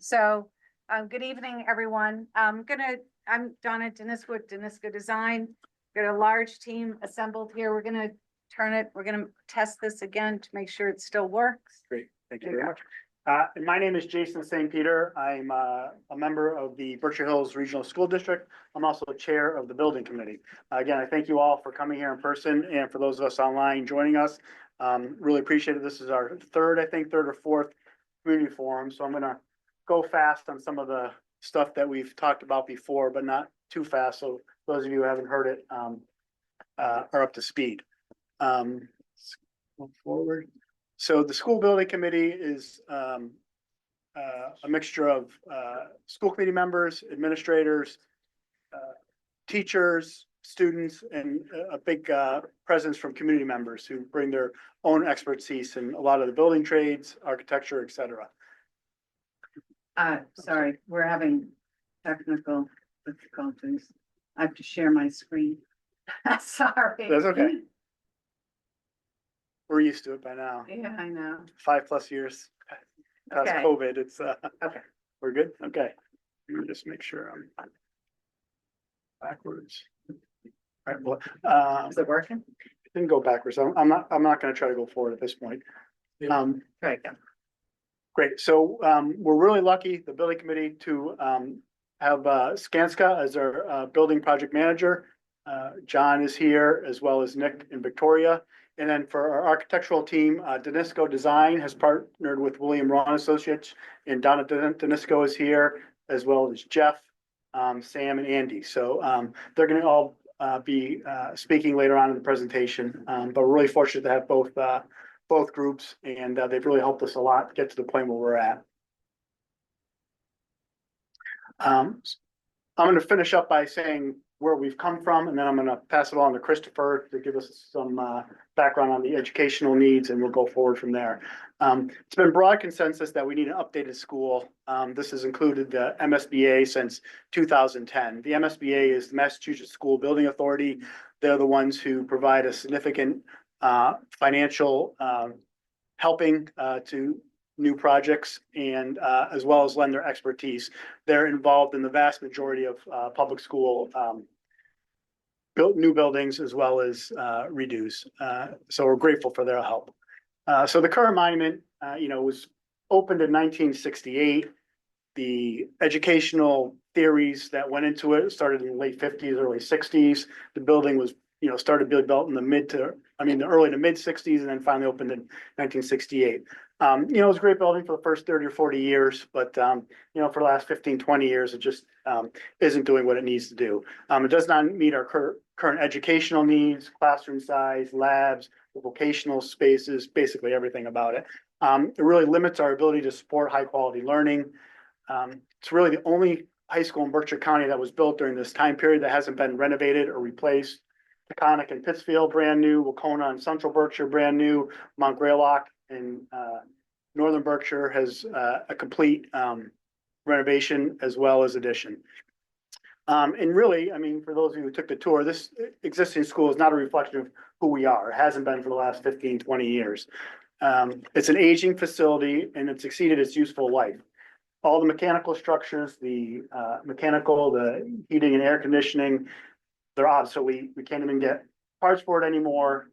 Good evening, everyone. I'm Donna Denisko with Denisko Design. We've got a large team assembled here. We're gonna test this again to make sure it still works. Great, thank you very much. My name is Jason St. Peter. I'm a member of the Berkshire Hills Regional School District. I'm also chair of the building committee. Again, I thank you all for coming here in person, and for those of us online joining us. Really appreciate it. This is our third or fourth community forum, so I'm gonna go fast on some of the stuff that we've talked about before, but not too fast. So those of you who haven't heard it are up to speed. Let's go forward. So the school building committee is a mixture of school committee members, administrators, teachers, students, and a big presence from community members who bring their own expertise in a lot of the building trades, architecture, et cetera. Sorry, we're having technical difficulties. I have to share my screen. Sorry. That's okay. We're used to it by now. Yeah, I know. 5+ years past Okay. COVID. It's Okay. We're good. Okay. Let me just make sure I'm backwards. All right. Well, Is it working? didn't go backwards. I'm not going to try to go forward at this point. Right. Yeah. Great. So we're really lucky, the building committee, to have Skanska as our building project manager. John is here, as well as Nick and Victoria. And then for our architectural team, Denisko Design has partnered with William Ron Associates, and Donna Denisko is here, as well as Jeff, Sam, and Andy. So they're going to all be speaking later on in the presentation. But we're really fortunate to have both groups, and they've really helped us a lot get to the point where we're at. I'm going to finish up by saying where we've come from, and then I'm going to pass it on to Christopher to give us some background on the educational needs, and we'll go forward from there. It's been broad consensus that we need an updated school. This has included the MSBA since 2010. The MSBA is the Massachusetts School Building Authority. They're the ones who provide a significant financial helping to new projects, and as well as lend their expertise. They're involved in the vast majority of public school built new buildings, as well as redos. So we're grateful for their help. So the current monument, was opened in 1968. The educational theories that went into it started in the late 50s, early 60s. The building was, started being built in the early to mid 60s, and then finally opened in 1968. It was a great building for the first 30 or 40 years, but, for the last 15, 20 years, it just isn't doing what it needs to do. It does not meet our current educational needs, classroom size, labs, vocational spaces, basically everything about it. It really limits our ability to support high quality learning. It's really the only high school in Berkshire County that was built during this time period that hasn't been renovated or replaced. Taconic and Pittsfield, brand new. Wacona and Central Berkshire, brand new. Mount Greylock and Northern Berkshire has a complete renovation as well as addition. And really, for those of you who took the tour, this existing school is not a reflection of who we are. It hasn't been for the last 15, 20 years. It's an aging facility, and it's exceeded its useful life. All the mechanical structures, the heating and air conditioning, they're obsolete. We can't even get parts for it anymore.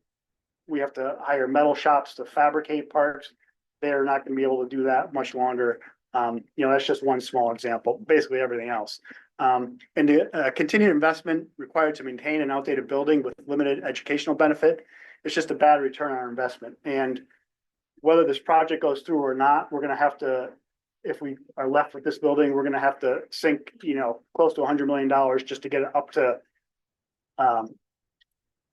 We have to hire metal shops to fabricate parts. They're not going to be able to do that much longer. That's just one small example, basically everything else. And the continued investment required to maintain an outdated building with limited educational benefit, it's just a bad return on our investment. And whether this project goes through or not, we're going to have to, if we are left with this building, we're going to have to sink, close to $100 million just to get it up to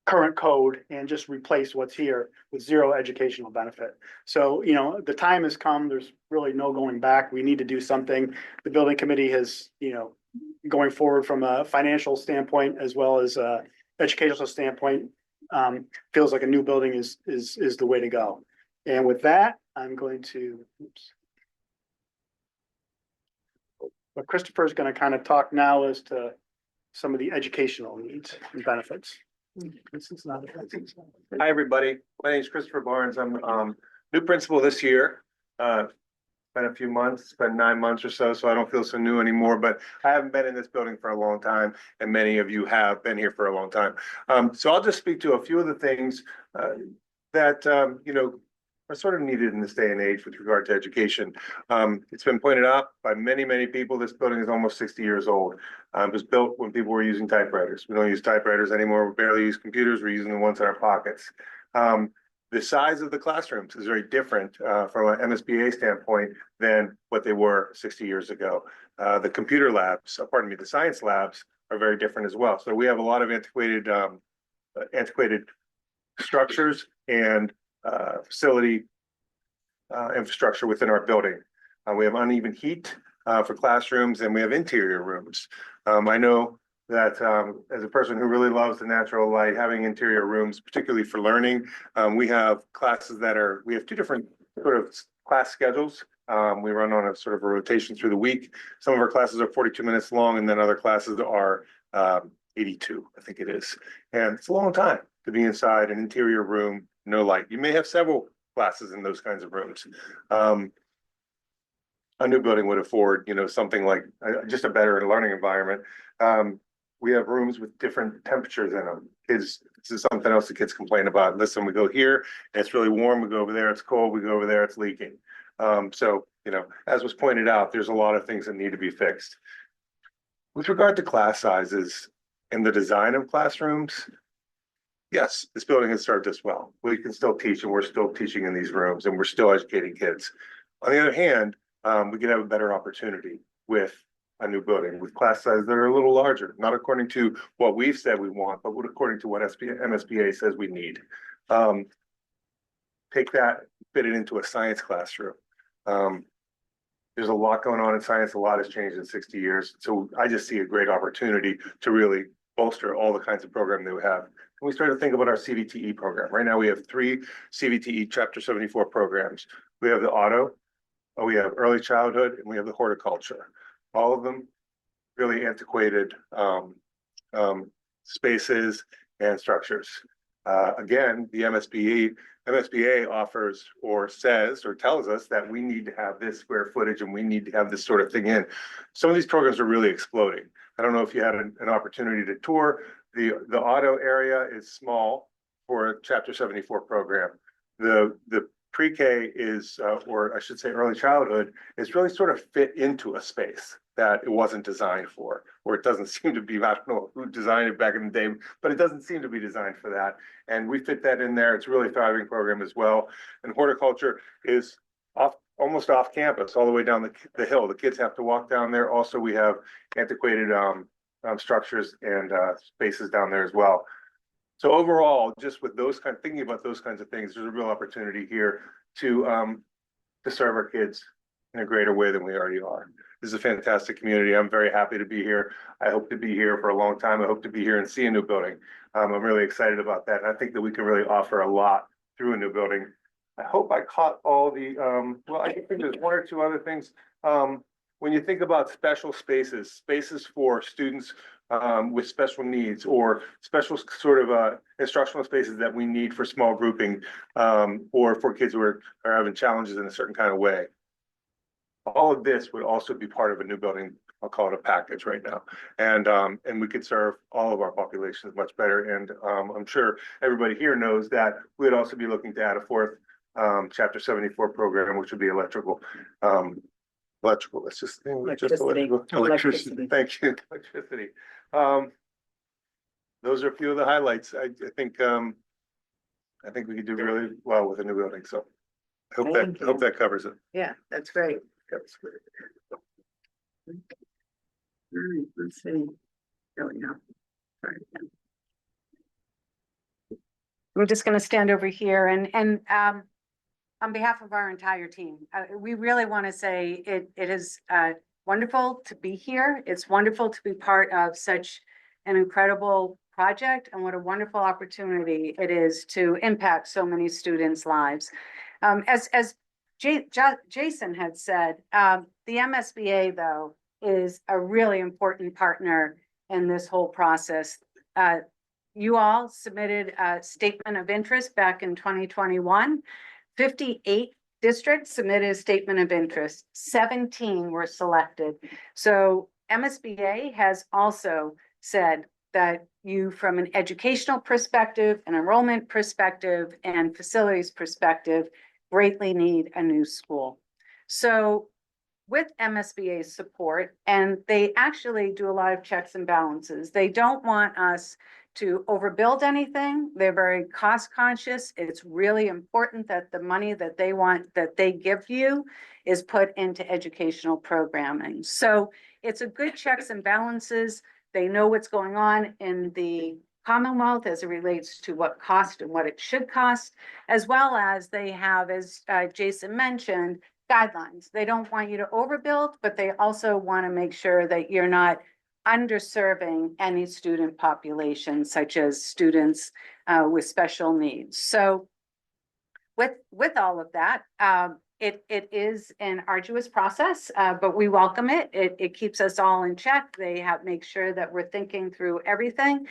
current code and just replace what's here with zero educational benefit. So, the time has come. There's really no going back. We need to do something. The building committee has, going forward from a financial standpoint as well as a educational standpoint, feels like a new building is the way to go. And with that, I'm going to, but Christopher is going to kind of talk now as to some of the educational needs and benefits. Hi, everybody. My name is Christopher Barnes. I'm new principal this year. been a few months, it's been 9 months or so I don't feel so new anymore, but I haven't been in this building for a long time, and many of you have been here for a long time. So I'll just speak to a few of the things that, are sort of needed in this day and age with regard to education. It's been pointed out by many, many people, this building is almost 60 years old. It was built when people were using typewriters. We don't use typewriters anymore. We barely use computers. We're using the ones in our pockets. The size of the classrooms is very different from an MSBA standpoint than what they were 60 years ago. The computer labs, the science labs are very different as well. So we have a lot of antiquated structures and facility infrastructure within our building. We have uneven heat for classrooms, and we have interior rooms. I know that as a person who really loves the natural light, having interior rooms, particularly for learning, we have classes we have two different sort of class schedules. We run on a sort of a rotation through the week. Some of our classes are 42 minutes long, and then other classes are 82, I think it is. And it's a long time to be inside an interior room, no light. You may have several classes in those kinds of rooms. A new building would afford, something like just a better learning environment. We have rooms with different temperatures in them. This is something else the kids complain about. Listen, we go here and it's really warm. We go over there, it's cold. We go over there, it's leaking. So, as was pointed out, there's a lot of things that need to be fixed. With regard to class sizes and the design of classrooms, yes, this building has served us well. We can still teach, and we're still teaching in these rooms, and we're still educating kids. On the other hand, we could have a better opportunity with a new building with class sizes that are a little larger, not according to what we've said we want, but according to what MSBA says we need. Take that, fit it into a science classroom. There's a lot going on in science. A lot has changed in 60 years. So I just see a great opportunity to really bolster all the kinds of programming that we have. And we started to think about our CVTE program. Right now we have 3 CVTE Chapter 74 programs. We have the auto, we have early childhood, and we have the horticulture. All of them really antiquated spaces and structures. Again, the MSBA offers or says or tells us that we need to have this square footage and we need to have this sort of thing in. Some of these programs are really exploding. I don't know if you had an opportunity to tour. The auto area is small for a Chapter 74 program. The pre-K is, or I should say early childhood, is really sort of fit into a space that it wasn't designed for, or it doesn't seem to be. I don't know who designed it back in the day, but it doesn't seem to be designed for that. And we fit that in there. It's a really thriving program as well. And horticulture is almost off campus, all the way down the hill. The kids have to walk down there. Also, we have antiquated structures and spaces down there as well. So overall, just with thinking about those kinds of things, there's a real opportunity here to serve our kids in a greater way than we already are. This is a fantastic community. I'm very happy to be here. I hope to be here for a long time. I hope to be here and see a new building. I'm really excited about that. And I think that we can really offer a lot through a new building. I hope I caught all the, well, I think there's 1 or 2 other things. When you think about special spaces for students with special needs, or special sort of instructional spaces that we need for small grouping, or for kids who are having challenges in a certain kind of way. All of this would also be part of a new building. I'll call it a package right now. And we could serve all of our populations much better. And I'm sure everybody here knows that we'd also be looking to add a 4th Chapter 74 program, which would be electrical. Let's just electricity. Thank you. Electricity. Those are a few of the highlights. I think we could do really well with a new building. So I hope that covers it. Yeah, that's great. That's great. All right, let's see. There we go. Sorry. I'm just going to stand over here and on behalf of our entire team, we really want to say it is wonderful to be here. It's wonderful to be part of such an incredible project, and what a wonderful opportunity it is to impact so many students' lives. As Jason had said, the MSBA, though, is a really important partner in this whole process. You all submitted a statement of interest back in 2021. 58 district submitted a statement of interest. 17 were selected. So MSBA has also said that you, from an educational perspective, an enrollment perspective, and facilities perspective, greatly need a new school. So with MSBA's support, and they actually do a lot of checks and balances. They don't want us to overbuild anything. They're very cost conscious. It's really important that the money that they want, that they give you, is put into educational programming. So it's a good checks and balances. They know what's going on in the Commonwealth as it relates to what cost and what it should cost, as well as they have, as Jason mentioned, guidelines. They don't want you to overbuild, but they also want to make sure that you're not underserving any student population, such as students with special needs. So with all of that, it is an arduous process, but we welcome it. It keeps us all in check. They make sure that we're thinking through everything.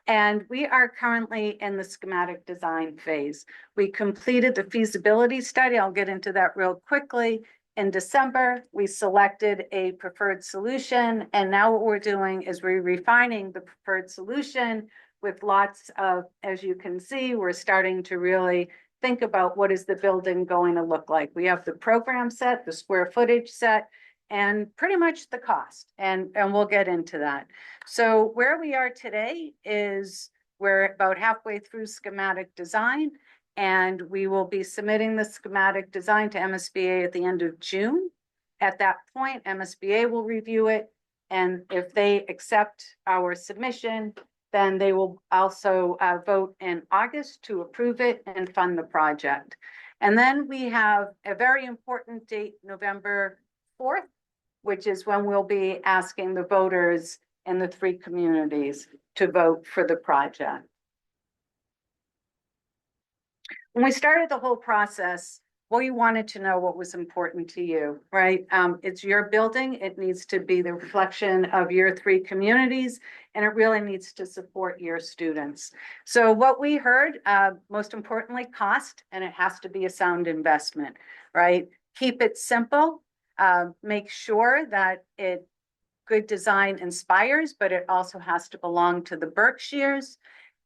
And we are currently in the schematic design phase. We completed the feasibility study. I'll get into that real quickly. In December, we selected a preferred solution. And now what we're doing is we're refining the preferred solution with lots of, as you can see, we're starting to really think about what is the building going to look like. We have the program set, the square footage set, and pretty much the cost, and we'll get into that. So where we are today is we're about halfway through schematic design, and we will be submitting the schematic design to MSBA at the end of June. At that point, MSBA will review it, and if they accept our submission, then they will also vote in August to approve it and fund the project. And then we have a very important date, November 4th, which is when we'll be asking the voters in the 3 communities to vote for the project. When we started the whole process, we wanted to know what was important to you, right? It's your building. It needs to be the reflection of your 3 communities, and it really needs to support your students. So what we heard, most importantly, cost, and it has to be a sound investment, right? Keep it simple. Make sure that good design inspires, but it also has to belong to the Berkshires.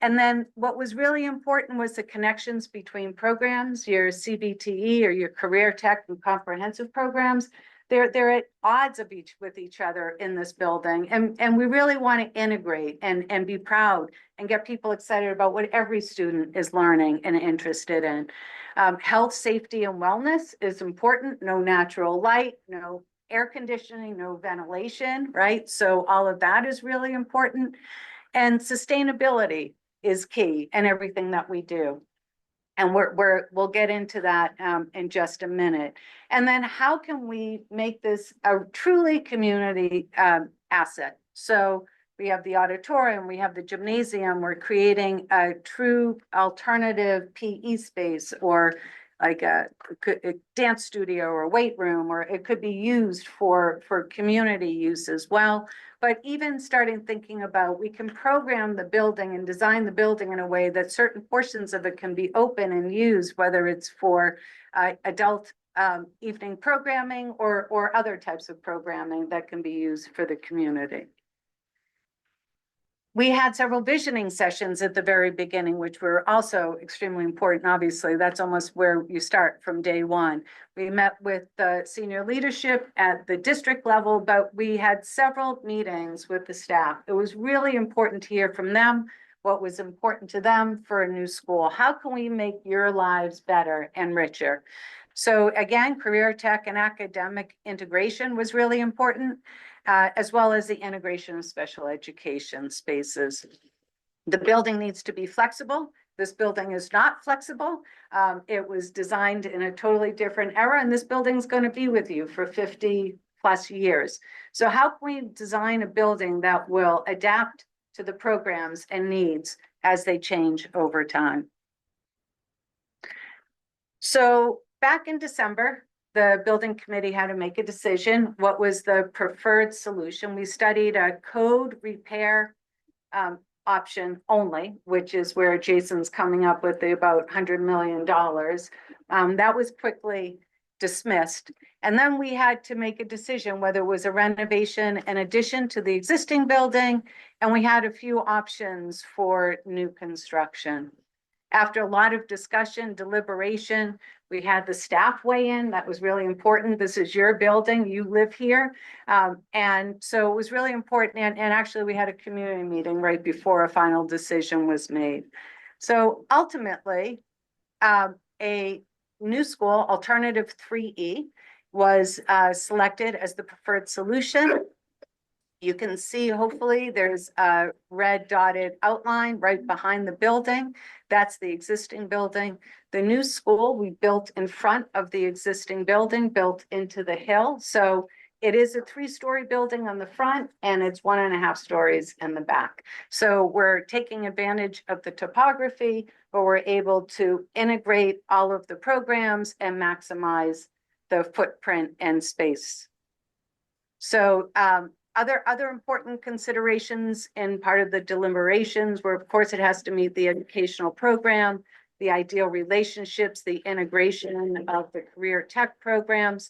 And then what was really important was the connections between programs, your CBTE or your career tech and comprehensive programs. They're at odds with each other in this building. And we really want to integrate and be proud and get people excited about what every student is learning and interested in. Health, safety, and wellness is important. No natural light, no air conditioning, no ventilation, right? So all of that is really important. And sustainability is key in everything that we do. And we'll get into that in just a minute. And then how can we make this a truly community asset? So we have the auditorium, we have the gymnasium, we're creating a true alternative PE space, or like a dance studio or a weight room, or it could be used for community use as well. But even starting thinking about, we can program the building and design the building in a way that certain portions of it can be open and used, whether it's for adult evening programming or other types of programming that can be used for the community. We had several visioning sessions at the very beginning, which were also extremely important. Obviously, that's almost where you start from day one. We met with the senior leadership at the district level, but we had several meetings with the staff. It was really important to hear from them what was important to them for a new school. How can we make your lives better and richer? So again, career tech and academic integration was really important, as well as the integration of special education spaces. The building needs to be flexible. This building is not flexible. It was designed in a totally different era, and this building is going to be with you for 50 plus years. So how can we design a building that will adapt to the programs and needs as they change over time? So back in December, the building committee had to make a decision. What was the preferred solution? We studied a code repair option only, which is where Jason's coming up with about $100 million. That was quickly dismissed. And then we had to make a decision whether it was a renovation in addition to the existing building, and we had a few options for new construction. After a lot of discussion, deliberation, we had the staff weigh in. That was really important. This is your building, you live here. And so it was really important. And actually we had a community meeting right before a final decision was made. So ultimately, a new school, alternative 3E, was selected as the preferred solution. You can see, hopefully, there's a red dotted outline right behind the building. That's the existing building. The new school we built in front of the existing building, built into the hill. So it is a 3-story building on the front and it's 1.5 stories in the back. So we're taking advantage of the topography, but we're able to integrate all of the programs and maximize the footprint and space. So other important considerations in part of the deliberations were, of course, it has to meet the educational program, the ideal relationships, the integration of the career tech programs.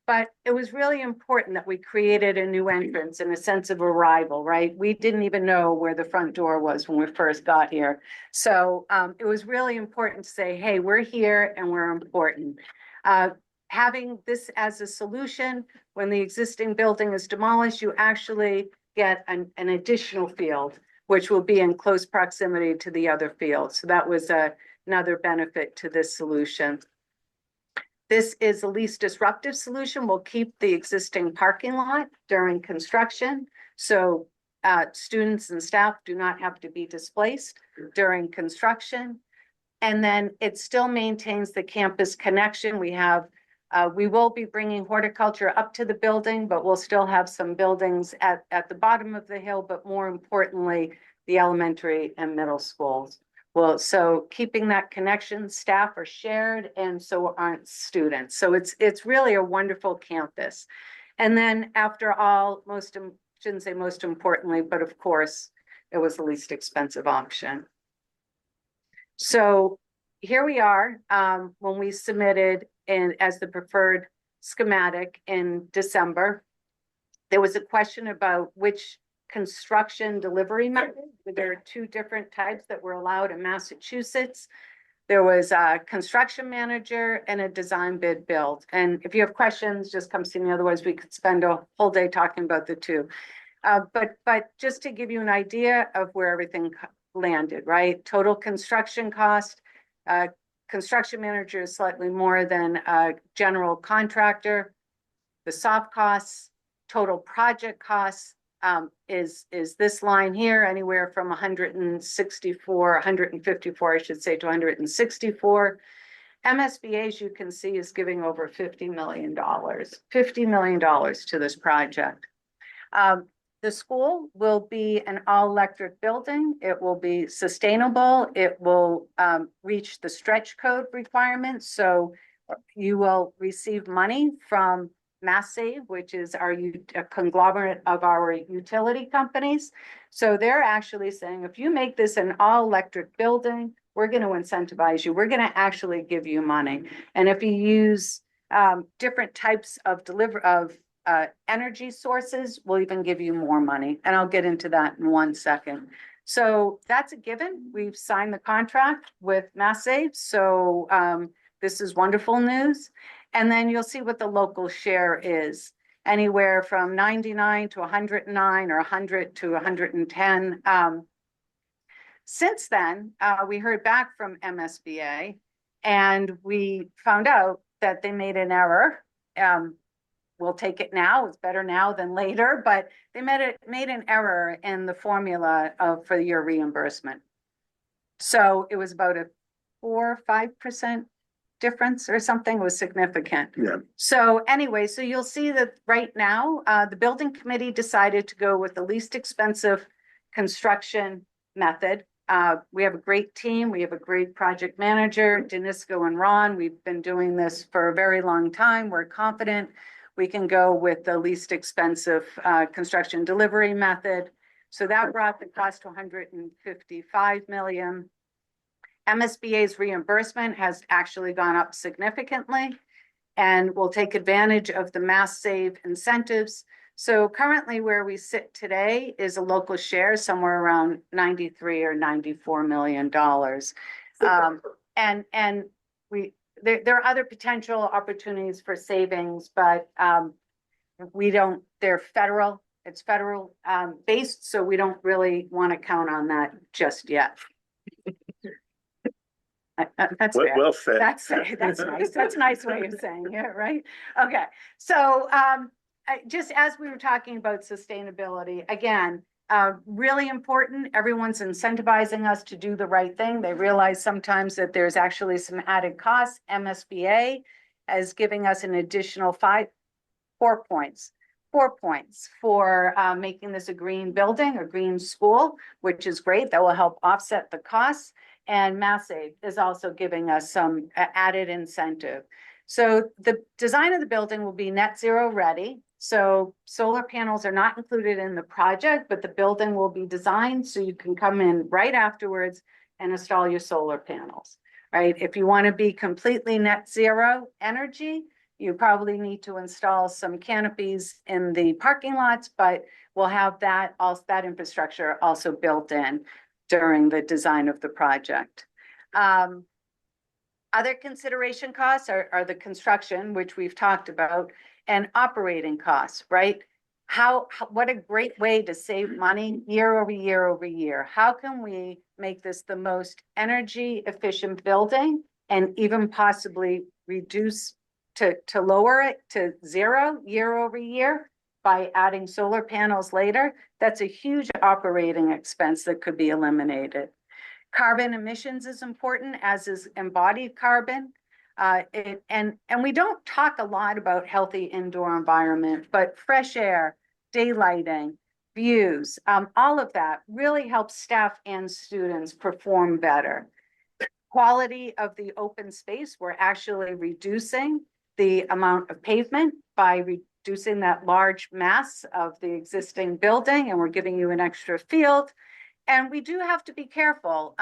But it was really important that we created a new entrance and a sense of arrival, right? We didn't even know where the front door was when we first got here. So it was really important to say, hey, we're here and we're important. Having this as a solution, when the existing building is demolished, you actually get an additional field, which will be in close proximity to the other field. So that was another benefit to this solution. This is the least disruptive solution. We'll keep the existing parking lot during construction. So students and staff do not have to be displaced during construction. And then it still maintains the campus connection. We will be bringing horticulture up to the building, but we'll still have some buildings at the bottom of the hill, but more importantly, the elementary and middle schools. Well, so keeping that connection, staff are shared and so aren't students. So it's really a wonderful campus. And then after all, shouldn't say most importantly, but of course, it was the least expensive option. So here we are, when we submitted as the preferred schematic in December, there was a question about which construction delivery method. There are 2 different types that were allowed in Massachusetts. There was a construction manager and a design bid build. And if you have questions, just come see me. Otherwise, we could spend a whole day talking about the 2. But just to give you an idea of where everything landed, right? Total construction cost, construction manager is slightly more than a general contractor. The soft costs, total project costs is this line here, anywhere from 154, I should say, to 164. MSBA, as you can see, is giving over $50 million to this project. The school will be an all-electric building. It will be sustainable. It will reach the stretch code requirements. So you will receive money from MassSave, which is a conglomerate of our utility companies. So they're actually saying, if you make this an all-electric building, we're going to incentivize you. We're going to actually give you money. And if you use different types of energy sources, we'll even give you more money. And I'll get into that in 1 second. So that's a given. We've signed the contract with MassSave. So this is wonderful news. And then you'll see what the local share is, anywhere from 99 to 109 or 100 to 110. Since then, we heard back from MSBA and we found out that they made an error. We'll take it now. It's better now than later, but they made an error in the formula for your reimbursement. So it was about a 4 or 5% difference or something. Was significant. Yeah. So anyway, so you'll see that right now, the building committee decided to go with the least expensive construction method. We have a great team. We have a great project manager, Denisco and Ron. We've been doing this for a very long time. We're confident we can go with the least expensive construction delivery method. So that brought the cost to $155 million. MSBA's reimbursement has actually gone up significantly. and we'll take advantage of the mass save incentives. So currently where we sit today is a local share somewhere around 93 or $94 million. And there are other potential opportunities for savings, but they're federal. It's federal based, so we don't really want to count on that just yet. That's fair. Well said. That's nice. That's a nice way of saying it, right? Okay. So just as we were talking about sustainability, again, really important. Everyone's incentivizing us to do the right thing. They realize sometimes that there's actually some added costs. MSBA is giving us an additional 4 points for making this a green building, a green school, which is great. That will help offset the costs. And MassSave is also giving us some added incentive. So the design of the building will be net zero ready. So solar panels are not included in the project, but the building will be designed so you can come in right afterwards and install your solar panels, right? If you want to be completely net zero energy, you probably need to install some canopies in the parking lots, but we'll have that infrastructure also built in during the design of the project. Other consideration costs are the construction, which we've talked about, and operating costs, right? What a great way to save money year over year over year. How can we make this the most energy efficient building and even possibly reduce to lower it to zero year over year by adding solar panels later? That's a huge operating expense that could be eliminated. Carbon emissions is important, as is embodied carbon. And we don't talk a lot about healthy indoor environment, but fresh air, daylighting, views, all of that really helps staff and students perform better. Quality of the open space, we're actually reducing the amount of pavement by reducing that large mass of the existing building, and we're giving you an extra field. And we do have to be careful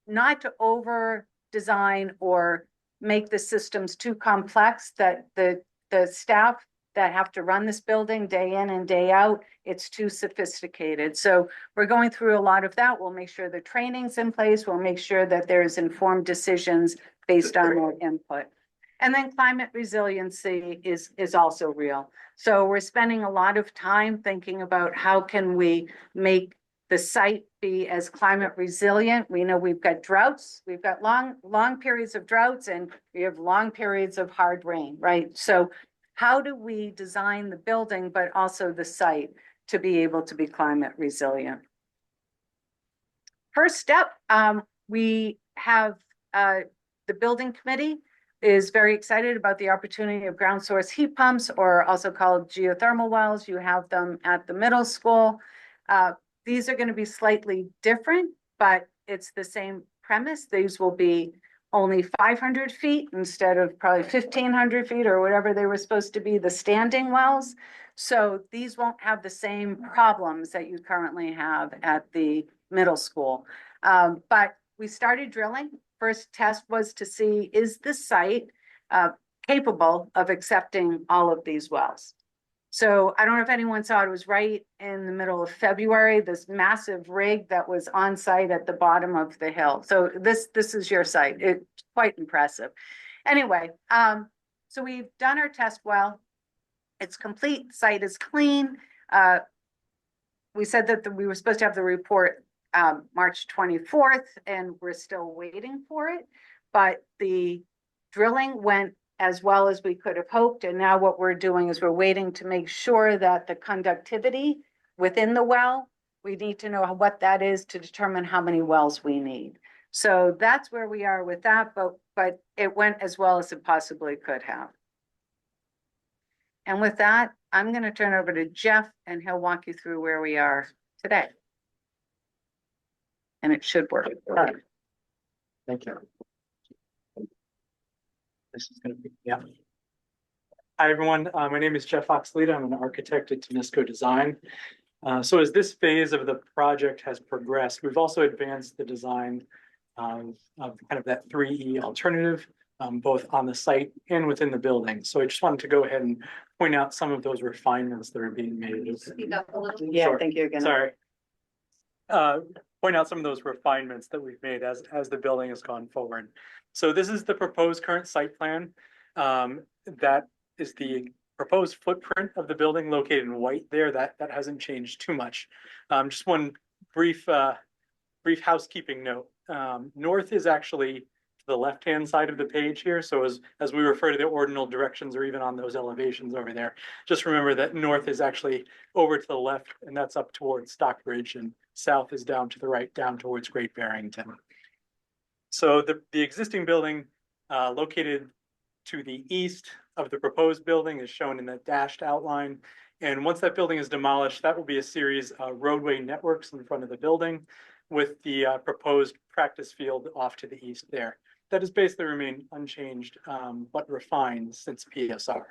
not to over design or make the systems too complex that the staff that have to run this building day in and day out, it's too sophisticated. So we're going through a lot of that. We'll make sure the training's in place. We'll make sure that there's informed decisions based on our input. And then climate resiliency is also real. So we're spending a lot of time thinking about how can we make the site be as climate resilient. We know we've got droughts, we've got long periods of droughts, and we have long periods of hard rain, right? So how do we design the building, but also the site to be able to be climate resilient? First step, we have the building committee is very excited about the opportunity of ground source heat pumps, or also called geothermal wells. You have them at the middle school. These are going to be slightly different, but it's the same premise. These will be only 500 feet instead of probably 1,500 feet or whatever they were supposed to be, the standing wells. So these won't have the same problems that you currently have at the middle school. But we started drilling. First test was to see, is the site capable of accepting all of these wells? So I don't know if anyone saw it, was right in the middle of February, this massive rig that was on site at the bottom of the hill. So this is your site. It's quite impressive. Anyway, so we've done our test well. It's complete. Site is clean. We said that we were supposed to have the report March 24th, and we're still waiting for it. But the drilling went as well as we could have hoped. And now what we're doing is we're waiting to make sure that the conductivity within the well, we need to know what that is to determine how many wells we need. So that's where we are with that, but it went as well as it possibly could have. And with that, I'm going to turn over to Jeff, and he'll walk you through where we are today. And it should work. Thank you. This is going to be, yeah. Hi, everyone. My name is Jeff Oxley. I'm an architect at Tenisco Design. So as this phase of the project has progressed, we've also advanced the design of kind of that 3E alternative both on the site and within the building. So I just wanted to go ahead and point out some of those refinements that are being made. Yeah, Sure. thank you again. Sorry. Point out some of those refinements that we've made as the building has gone forward. So this is the proposed current site plan. That is the proposed footprint of the building located in white there. That hasn't changed too much. Just one brief housekeeping note. North is actually to the left-hand side of the page here. So as we refer to the ordinal directions or even on those elevations over there, just remember that north is actually over to the left, and that's up towards Stockbridge, and south is down to the right, down towards Great Barrington. So the existing building located to the east of the proposed building is shown in the dashed outline. And once that building is demolished, that will be a series of roadway networks in front of the building with the proposed practice field off to the east there. That has basically remained unchanged, but refined since PSR.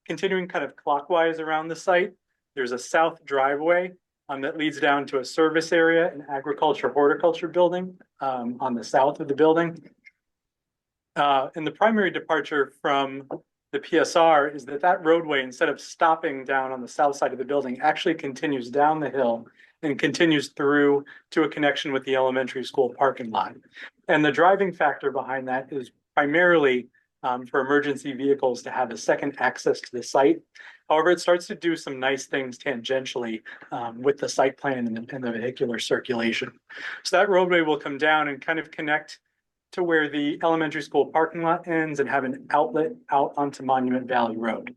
Continuing kind of clockwise around the site, there's a south driveway that leads down to a service area and agriculture horticulture building on the south of the building. And the primary departure from the PSR is that roadway, instead of stopping down on the south side of the building, actually continues down the hill and continues through to a connection with the elementary school parking lot. And the driving factor behind that is primarily for emergency vehicles to have a second access to the site. However, it starts to do some nice things tangentially with the site plan and the vehicular circulation. So that roadway will come down and kind of connect to where the elementary school parking lot ends and have an outlet out onto Monument Valley Road.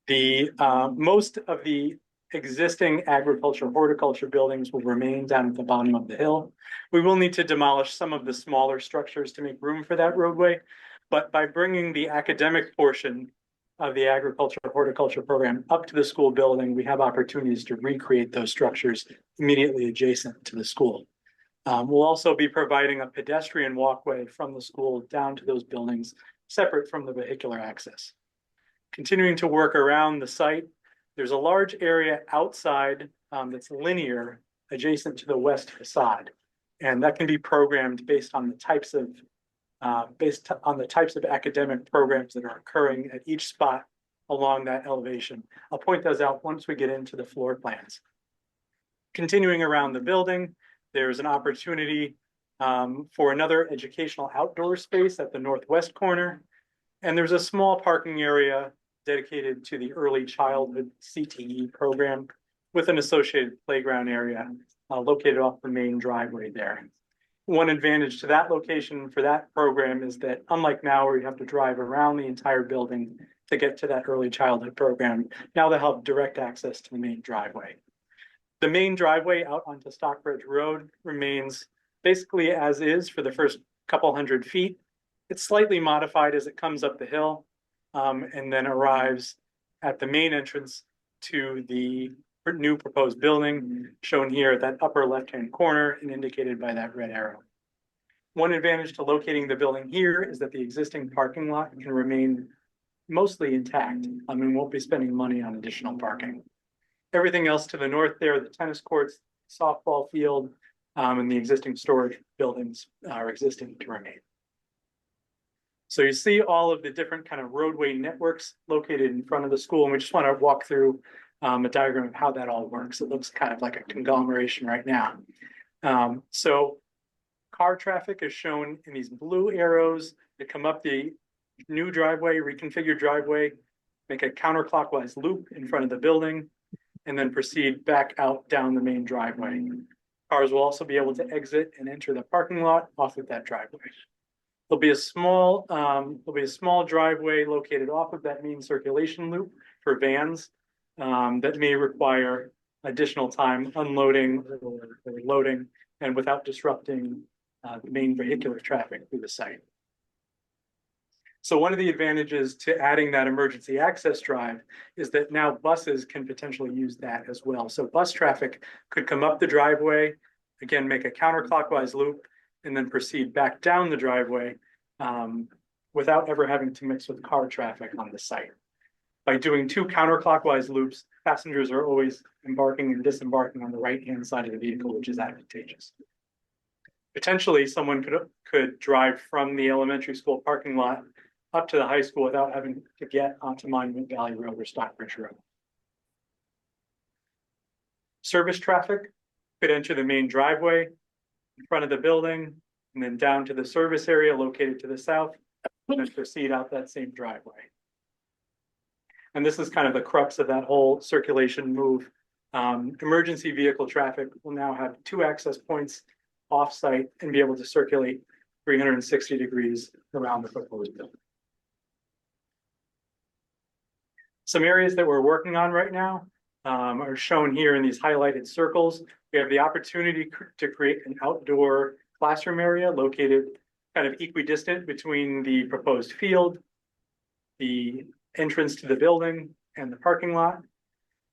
The most of the existing agriculture horticulture buildings will remain down at the bottom of the hill. We will need to demolish some of the smaller structures to make room for that roadway, but by bringing the academic portion of the agriculture horticulture program up to the school building, we have opportunities to recreate those structures immediately adjacent to the school. We'll also be providing a pedestrian walkway from the school down to those buildings, separate from the vehicular access. Continuing to work around the site, there's a large area outside that's linear adjacent to the west facade. And that can be programmed based on the types of academic programs that are occurring at each spot along that elevation. I'll point those out once we get into the floor plans. Continuing around the building, there's an opportunity for another educational outdoor space at the northwest corner. And there's a small parking area dedicated to the early childhood CTE program with an associated playground area located off the main driveway there. One advantage to that location for that program is that unlike now where you have to drive around the entire building to get to that early childhood program, now they'll have direct access to the main driveway. The main driveway out onto Stockbridge Road remains basically as is for the first couple hundred feet. It's slightly modified as it comes up the hill and then arrives at the main entrance to the new proposed building shown here at that upper left-hand corner and indicated by that red arrow. One advantage to locating the building here is that the existing parking lot can remain mostly intact. We won't be spending money on additional parking. Everything else to the north there, the tennis courts, softball field, and the existing storage buildings are existing to remain. So you see all of the different kind of roadway networks located in front of the school, and we just want to walk through a diagram of how that all works. It looks kind of like a conglomeration right now. So car traffic is shown in these blue arrows that come up the new driveway, reconfigured driveway, make a counterclockwise loop in front of the building, and then proceed back out down the main driveway. Cars will also be able to exit and enter the parking lot off of that driveway. There'll be a small driveway located off of that main circulation loop for vans that may require additional time unloading or loading and without disrupting the main vehicular traffic through the site. So one of the advantages to adding that emergency access drive is that now buses can potentially use that as well. So bus traffic could come up the driveway, again, make a counterclockwise loop, and then proceed back down the driveway without ever having to mix with car traffic on the site. By doing two counterclockwise loops, passengers are always embarking and disembarking on the right-hand side of the vehicle, which is advantageous. Potentially, someone could drive from the elementary school parking lot up to the high school without having to get onto Monument Valley Road or Stockbridge Road. Service traffic could enter the main driveway in front of the building and then down to the service area located to the south, and then proceed out that same driveway. And this is kind of the crux of that whole circulation move. Emergency vehicle traffic will now have 2 access points off-site and be able to circulate 360 degrees around the proposed building. Some areas that we're working on right now are shown here in these highlighted circles. We have the opportunity to create an outdoor classroom area located kind of equidistant between the proposed field, the entrance to the building, and the parking lot.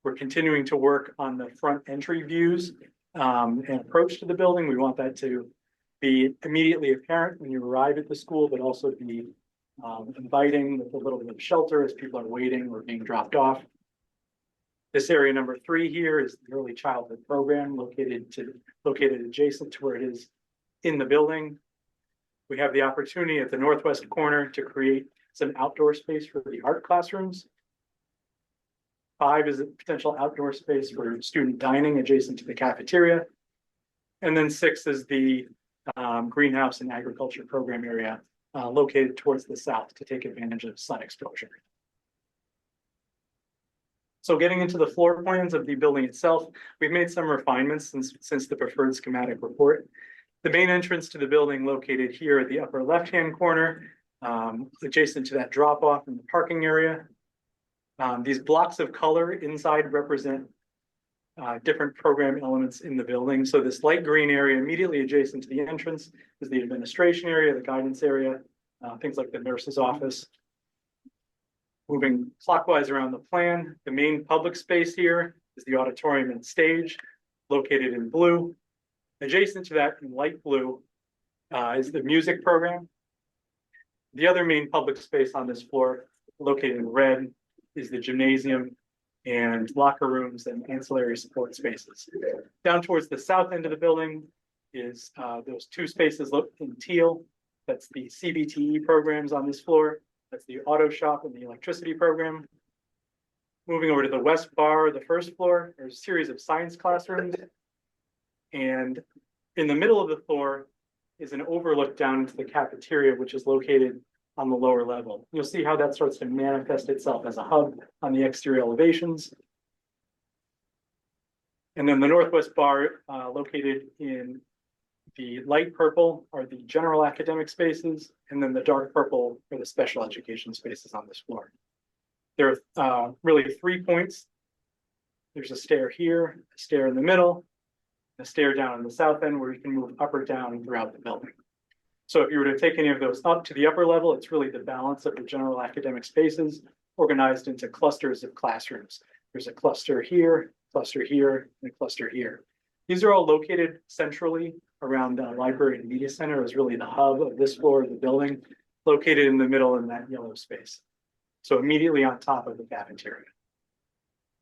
We're continuing to work on the front entry views and approach to the building. We want that to be immediately apparent when you arrive at the school, but also be inviting with a little bit of shelter as people are waiting or being dropped off. This area number 3 here is the early childhood program located adjacent to where it is in the building. We have the opportunity at the northwest corner to create some outdoor space for the art classrooms. 5 is a potential outdoor space for student dining adjacent to the cafeteria. And then 6 is the greenhouse and agriculture program area located towards the south to take advantage of sun exposure. So getting into the floor plans of the building itself, we've made some refinements since the preferred schematic report. The main entrance to the building located here at the upper left-hand corner, adjacent to that drop-off in the parking area. These blocks of color inside represent different program elements in the building. So this light green area immediately adjacent to the entrance is the administration area, the guidance area, things like the nurse's office. Moving clockwise around the plan, the main public space here is the auditorium and stage, located in blue. Adjacent to that in light blue is the music program. The other main public space on this floor, located in red, is the gymnasium and locker rooms and ancillary support spaces. Down towards the south end of the building is those 2 spaces in teal. That's the CBTE programs on this floor. That's the auto shop and the electricity program. Moving over to the west bar, the first floor, there's a series of science classrooms. And in the middle of the floor is an overlook down into the cafeteria, which is located on the lower level. You'll see how that starts to manifest itself as a hub on the exterior elevations. And then the northwest bar, located in the light purple, are the general academic spaces, and then the dark purple are the special education spaces on this floor. There are really 3 points. There's a stair here, a stair in the middle, a stair down on the south end where you can move up or down throughout the building. So if you were to take any of those up to the upper level, it's really the balance of the general academic spaces organized into clusters of classrooms. There's a cluster here, and a cluster here. These are all located centrally around the library and media center, is really the hub of this floor of the building, located in the middle in that yellow space. So immediately on top of the cafeteria.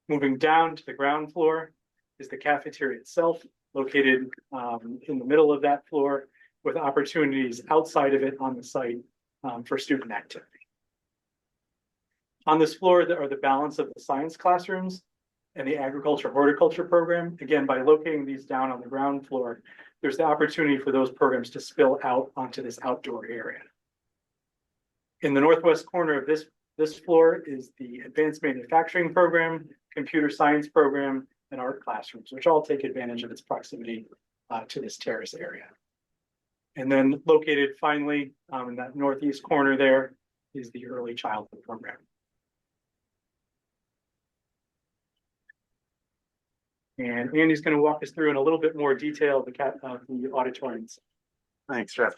Moving down to the ground floor is the cafeteria itself, located in the middle of that floor, with opportunities outside of it on the site for student activity. On this floor are the balance of the science classrooms and the agriculture horticulture program. Again, by locating these down on the ground floor, there's the opportunity for those programs to spill out onto this outdoor area. In the northwest corner of this floor is the advanced manufacturing program, computer science program, and art classrooms, which all take advantage of its proximity to this terrace area. And then located finally in that northeast corner there is the early childhood program. And Andy's going to walk us through in a little bit more detail the auditoriums. Thanks, Jeff.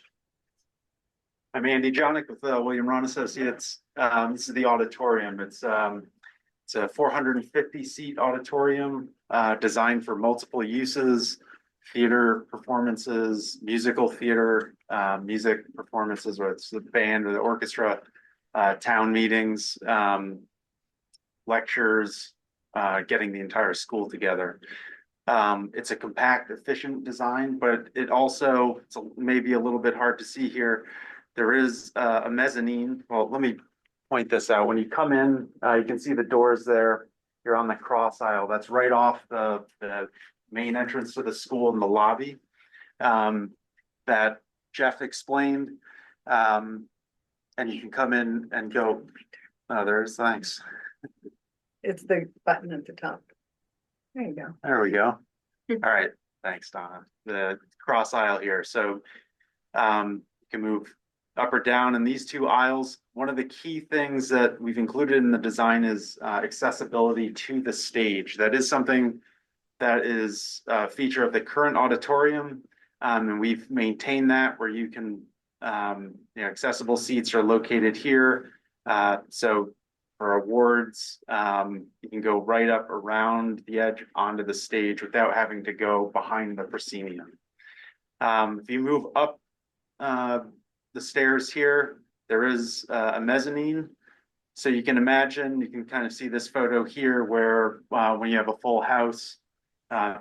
I'm Andy Jonick with William Ron Associates. This is the auditorium. It's a 450 seat auditorium designed for multiple uses, theater performances, musical theater, music performances, whether it's the band or the orchestra, town meetings, lectures, getting the entire school together. It's a compact, efficient design, but it also, it's maybe a little bit hard to see here. There is a mezzanine. Well, let me point this out. When you come in, you can see the doors there. You're on the cross aisle. That's right off the main entrance to the school in the lobby that Jeff explained. And you can come in and go, oh, there's, thanks. It's the button at the top. There you go. There we go. All right, thanks, Donna. The cross aisle here. So you can move up or down in these two aisles. One of the key things that we've included in the design is accessibility to the stage. That is something that is a feature of the current auditorium. And we've maintained that where you can, accessible seats are located here. So for awards, you can go right up around the edge onto the stage without having to go behind the proscenium. If you move up the stairs here, there is a mezzanine. So you can imagine, you can kind of see this photo here where when you have a full house,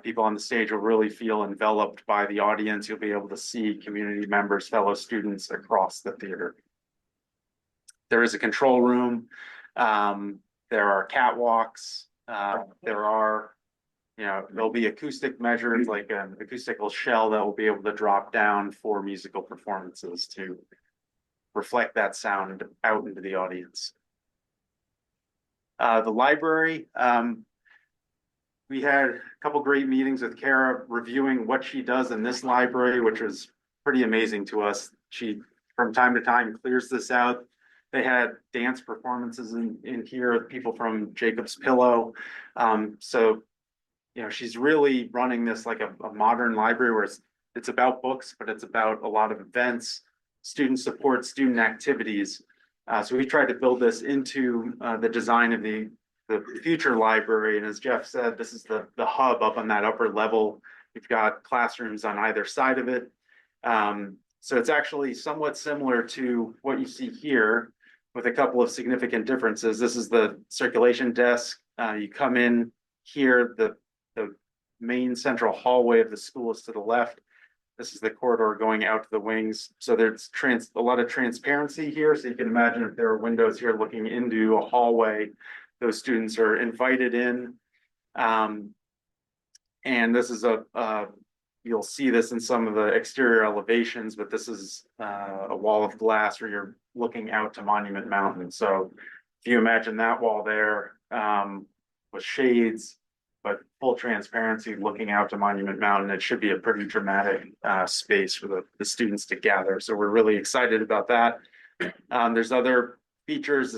people on the stage will really feel enveloped by the audience. You'll be able to see community members, fellow students across the theater. There is a control room. There are catwalks. There'll be acoustic measures like an acoustical shell that will be able to drop down for musical performances to reflect that sound out into the audience. The library, we had a couple great meetings with Kara reviewing what she does in this library, which was pretty amazing to us. She, from time to time, clears this out. They had dance performances in here with people from Jacob's Pillow. She's really running this like a modern library where it's about books, but it's about a lot of events, student support, student activities. So we tried to build this into the design of the future library. And as Jeff said, this is the hub up on that upper level. We've got classrooms on either side of it. So it's actually somewhat similar to what you see here with a couple of significant differences. This is the circulation desk. You come in here, the main central hallway of the school is to the left. This is the corridor going out to the wings. So there's a lot of transparency here. So you can imagine if there are windows here looking into a hallway, those students are invited in. And this is you'll see this in some of the exterior elevations, but this is a wall of glass where you're looking out to Monument Mountain. So if you imagine that wall there with shades, but full transparency looking out to Monument Mountain, it should be a pretty dramatic space for the students to gather. So we're really excited about that. There's other features.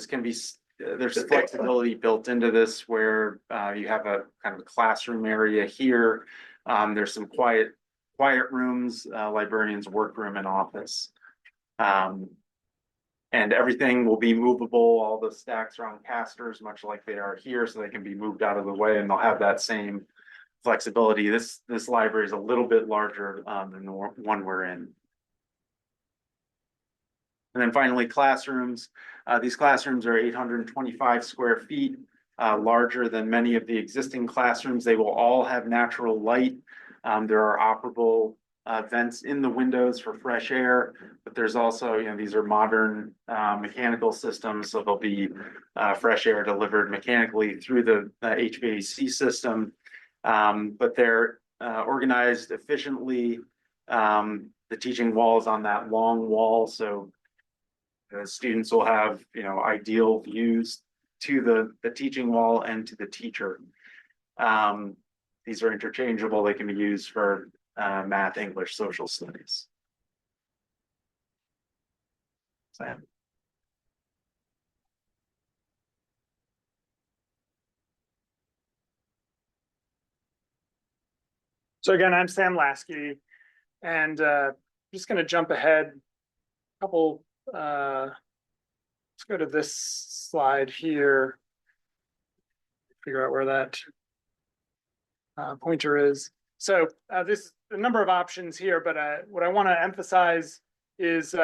There's flexibility built into this where you have a kind of classroom area here. There's some quiet rooms, librarian's workroom and office. And everything will be movable. All the stacks are on casters, much like they are here, so they can be moved out of the way, and they'll have that same flexibility. This library is a little bit larger than the one we're in. And then finally, classrooms. These classrooms are 825 square feet, larger than many of the existing classrooms. They will all have natural light. There are operable vents in the windows for fresh air, but there's also, these are modern mechanical systems, so there'll be fresh air delivered mechanically through the HVAC system, but they're organized efficiently. The teaching wall is on that long wall, so the students will have, ideal views to the teaching wall and to the teacher. These are interchangeable. They can be used for math, English, social studies. Sam. So again, I'm Sam Lasky, and just going to jump ahead a couple. Let's go to this slide here. Figure out where that pointer is. So this a number of options here, but what I want to emphasize is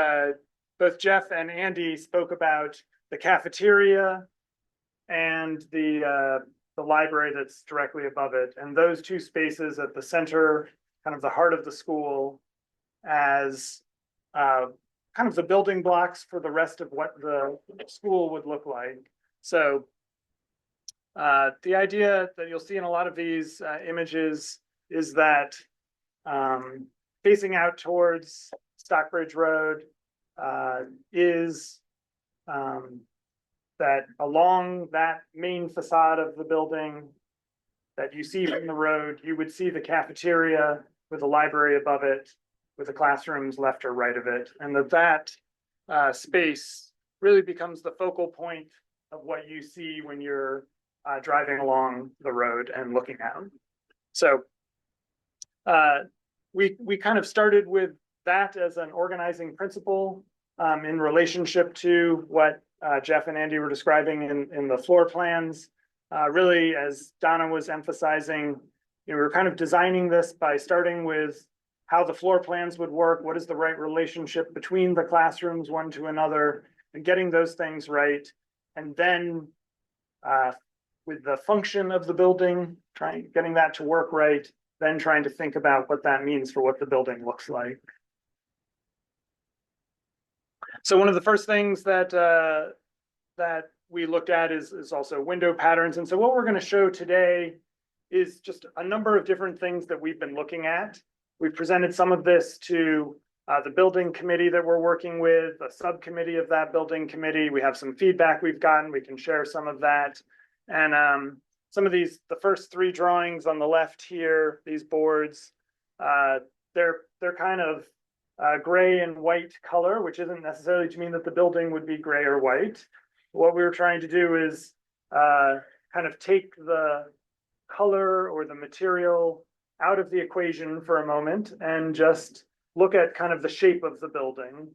both Jeff and Andy spoke about the cafeteria and the the library that's directly above it. And those two spaces at the center, kind of the heart of the school, as kind of the building blocks for the rest of what the school would look like. So the idea that you'll see in a lot of these images is that facing out towards Stockbridge Road is that along that main facade of the building that you see from the road, you would see the cafeteria with the library above it, with the classrooms left or right of it. And that space really becomes the focal point of what you see when you're driving along the road and looking out. So we kind of started with that as an organizing principle in relationship to what Jeff and Andy were describing in the floor plans. Really, as Donna was emphasizing, we were kind of designing this by starting with how the floor plans would work, what is the right relationship between the classrooms one to another, and getting those things right. And then with the function of the building, getting that to work right, then trying to think about what that means for what the building looks like. So one of the first things that that we looked at is also window patterns. And so what we're going to show today is just a number of different things that we've been looking at. We've presented some of this to the building committee that we're working with, a subcommittee of that building committee. We have some feedback we've gotten. We can share some of that. And some of these, the first three drawings on the left here, these boards, they're kind of gray and white color, which isn't necessarily to mean that the building would be gray or white. What we were trying to do is kind of take the color or the material out of the equation for a moment and just look at kind of the shape of the building.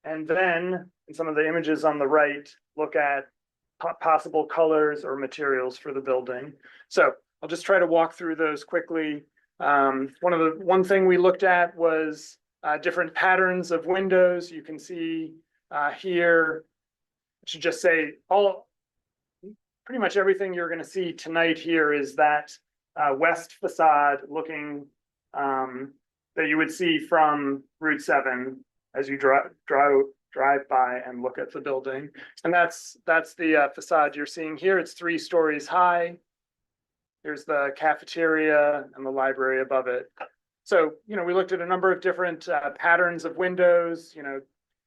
And then in some of the images on the right, look at possible colors or materials for the building. So I'll just try to walk through those quickly. One thing we looked at was different patterns of windows. You can see here, I should just say pretty much everything you're going to see tonight here is that west facade looking that you would see from Route 7 as you drive by and look at the building. And that's the facade you're seeing here. It's 3 stories high. There's the cafeteria and the library above it. So, we looked at a number of different patterns of windows,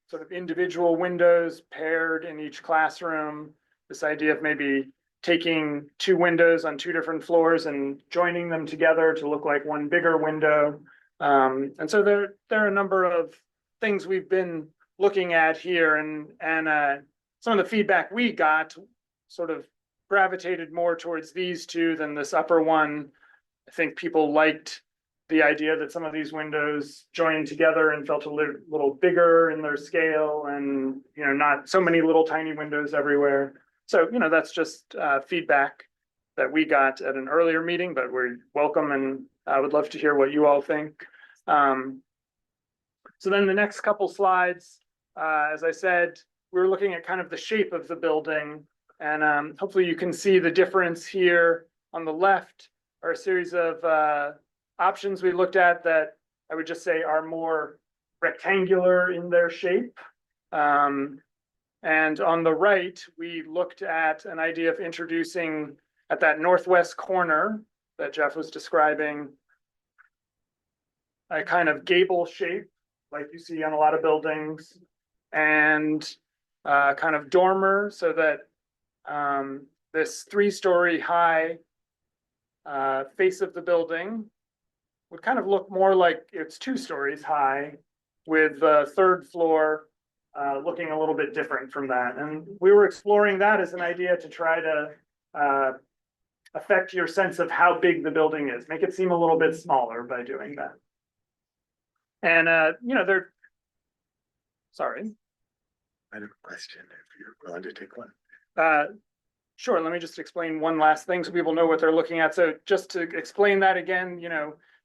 sort of individual windows paired in each classroom. This idea of maybe taking 2 windows on 2 different floors and joining them together to look like one bigger window. And so there are a number of things we've been looking at here, and some of the feedback we got sort of gravitated more towards these 2 than this upper one. I think people liked the idea that some of these windows joined together and felt a little bigger in their scale, and not so many little tiny windows everywhere. So that's just feedback that we got at an earlier meeting, but we're welcome, and I would love to hear what you all think. So then the next couple slides, as I said, we're looking at kind of the shape of the building, and hopefully you can see the difference here. On the left are a series of options we looked at that I would just say are more rectangular in their shape. And on the right, we looked at an idea of introducing at that northwest corner that Jeff was describing, a kind of gable shape like you see on a lot of buildings, and kind of dormer, so that this 3-story high face of the building would kind of look more like it's 2 stories high, with the 3rd floor looking a little bit different from that. And we were exploring that as an idea to try to affect your sense of how big the building is, make it seem a little bit smaller by doing that. And sorry. I have a question if you're willing to take one. Sure, let me just explain one last thing so people know what they're looking at. So just to explain that again,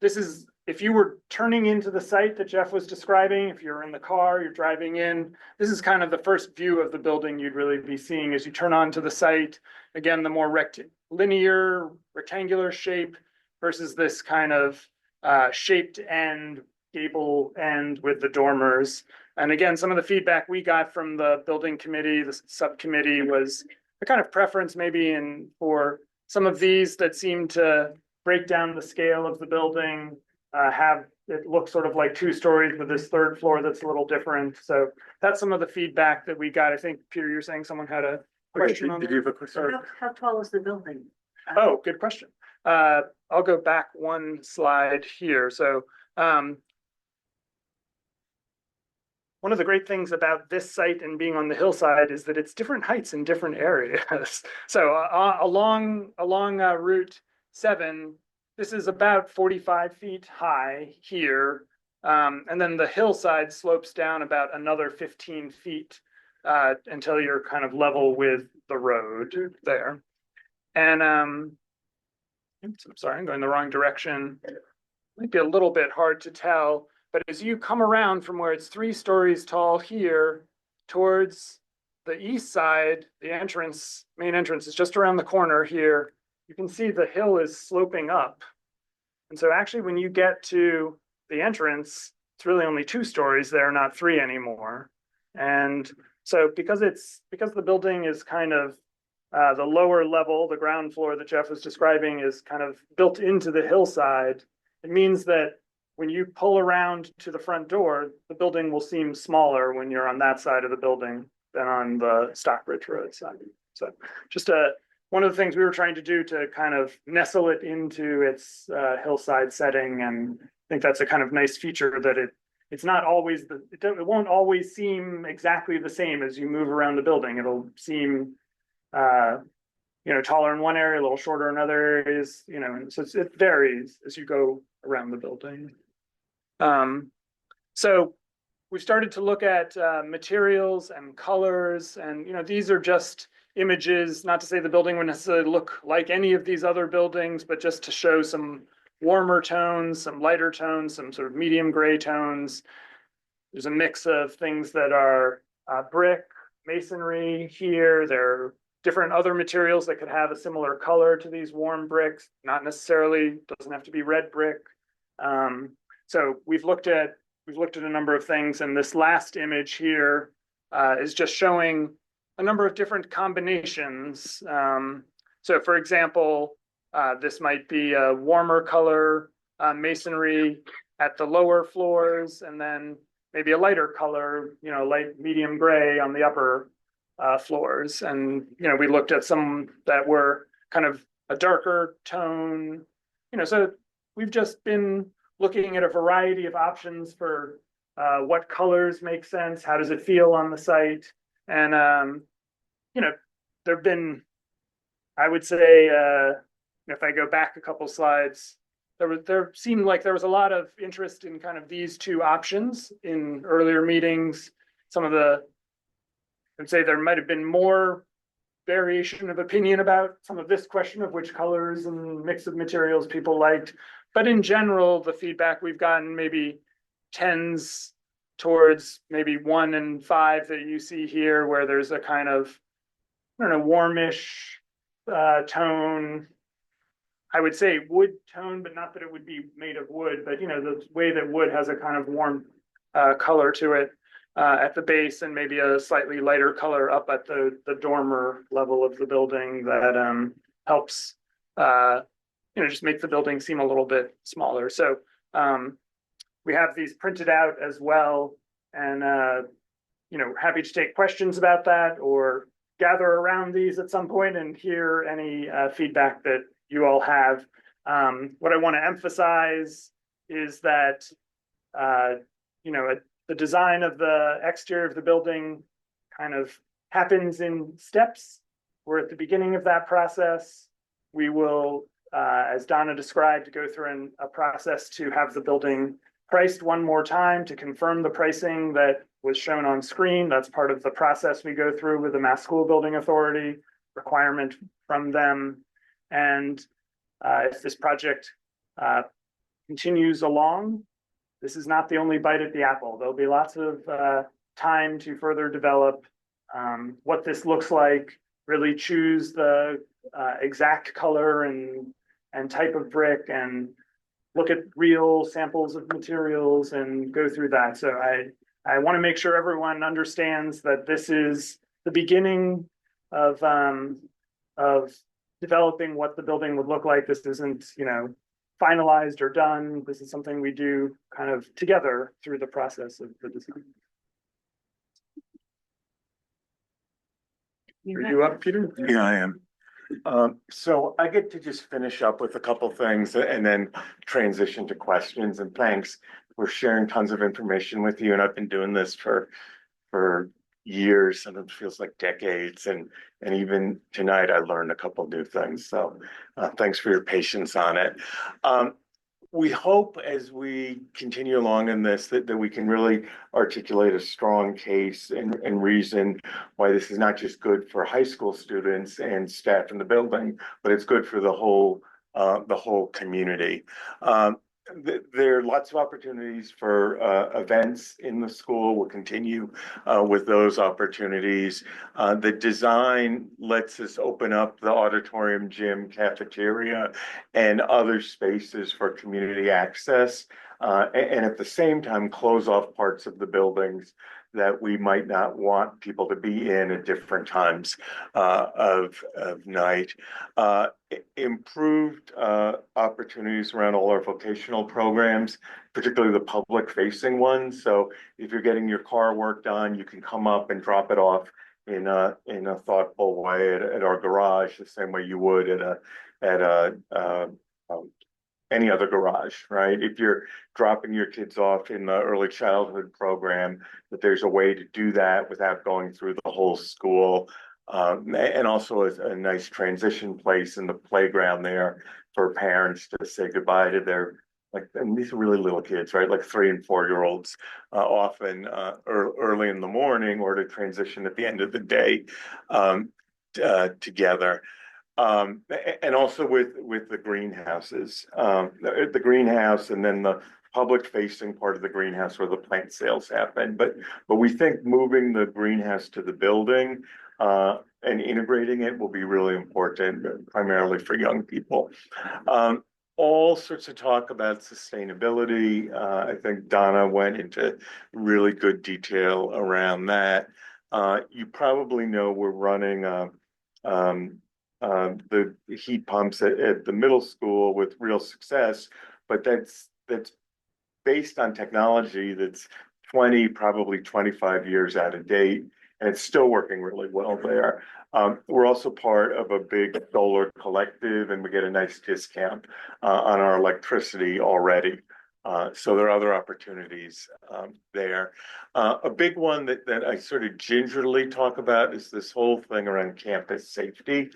this is if you were turning into the site that Jeff was describing, if you're in the car, you're driving in, this is kind of the first view of the building you'd really be seeing as you turn onto the site. Again, the more linear, rectangular shape versus this kind of shaped end, gable end with the dormers. And again, some of the feedback we got from the building committee, the subcommittee, was a kind of preference maybe for some of these that seem to break down the scale of the building, have it look sort of like 2 stories with this 3rd floor that's a little different. So that's some of the feedback that we got. I think, Peter, you're saying someone had a question on Did that? you have a question? How tall is the building? Oh, good question. I'll go back 1 slide here. So one of the great things about this site and being on the hillside is that it's different heights in different areas. So along Route 7, this is about 45 feet high here. And then the hillside slopes down about another 15 feet until you're kind of level with the road there. And oops, I'm sorry, I'm going the wrong direction. Might be a little bit hard to tell, but as you come around from where it's 3 stories tall here towards the east side, the main entrance is just around the corner here. You can see the hill is sloping up. And so actually when you get to the entrance, it's really only 2 stories there, not 3 anymore. And so because the building is kind of the lower level, the ground floor that Jeff was describing is kind of built into the hillside, it means that when you pull around to the front door, the building will seem smaller when you're on that side of the building than on the Stockbridge Road side. So just one of the things we were trying to do to kind of nestle it into its hillside setting. And I think that's a kind of nice feature that it's not always it won't always seem exactly the same as you move around the building. It'll seem taller in one area, a little shorter in other areas, and so it varies as you go around the building. So we started to look at materials and colors, and these are just images, not to say the building would necessarily look like any of these other buildings, but just to show some warmer tones, some lighter tones, some sort of medium gray tones. There's a mix of things that are brick, masonry here. There are different other materials that could have a similar color to these warm bricks, not necessarily, doesn't have to be red brick. So we've looked at a number of things, and this last image here is just showing a number of different combinations. So for example, this might be a warmer color masonry at the lower floors, and then maybe a lighter color, light medium gray on the upper floors. And we looked at some that were kind of a darker tone. So we've just been looking at a variety of options for what colors make sense, how does it feel on the site. And there've been, I would say, if I go back a couple slides, there seemed like there was a lot of interest in kind of these 2 options in earlier meetings. I'd say there might have been more variation of opinion about some of this question of which colors and mix of materials people liked. But in general, the feedback we've gotten maybe tends towards maybe 1 and 5 that you see here, where there's a kind of, warmish tone. I would say wood tone, but not that it would be made of wood, but the way that wood has a kind of warm color to it at the base, and maybe a slightly lighter color up at the dormer level of the building that helps just make the building seem a little bit smaller. So we have these printed out as well, and happy to take questions about that or gather around these at some point and hear any feedback that you all have. What I want to emphasize is that the design of the exterior of the building kind of happens in steps. We're at the beginning of that process. We will, as Donna described, go through a process to have the building priced one more time to confirm the pricing that was shown on screen. That's part of the process we go through with the Mass School Building Authority, requirement from them. And if this project continues along, this is not the only bite at the apple. There'll be lots of time to further develop what this looks like, really choose the exact color and type of brick, and look at real samples of materials and go through that. So I want to make sure everyone understands that this is the beginning of developing what the building would look like. This isn't, finalized or done. This is something we do kind of together through the process of the design. Are you up, Peter? Yeah, I am. So I get to just finish up with a couple things and then transition to questions, and thanks for sharing tons of information with you. And I've been doing this for years, and it feels like decades. And even tonight I learned a couple new things. So thanks for your patience on it. We hope as we continue along in this that we can really articulate a strong case and reason why this is not just good for high school students and staff in the building, but it's good for the whole community. There are lots of opportunities for events in the school. We'll continue with those opportunities. The design lets us open up the auditorium, gym, cafeteria, and other spaces for community access, and at the same time close off parts of the buildings that we might not want people to be in at different times of night. Improved opportunities around all our vocational programs, particularly the public facing ones. So if you're getting your car work done, you can come up and drop it off in a thoughtful way at our garage, the same way you would at any other garage, right? If you're dropping your kids off in the early childhood program, that there's a way to do that without going through the whole school. And also a nice transition place in the playground there for parents to say goodbye to their, and these are really little kids, right? Like 3 and 4 year olds, often early in the morning, or to transition at the end of the day together. And also with the greenhouses, the greenhouse, and then the public facing part of the greenhouse where the plant sales happen. But we think moving the greenhouse to the building and integrating it will be really important, primarily for young people. All sorts of talk about sustainability. I think Donna went into really good detail around that. You probably know we're running the heat pumps at the middle school with real success, but that's based on technology that's 20, probably 25 years out of date, and it's still working really well there. We're also part of a big solar collective, and we get a nice discount on our electricity already. So there are other opportunities there. A big one that I sort of gingerly talk about is this whole thing around campus safety.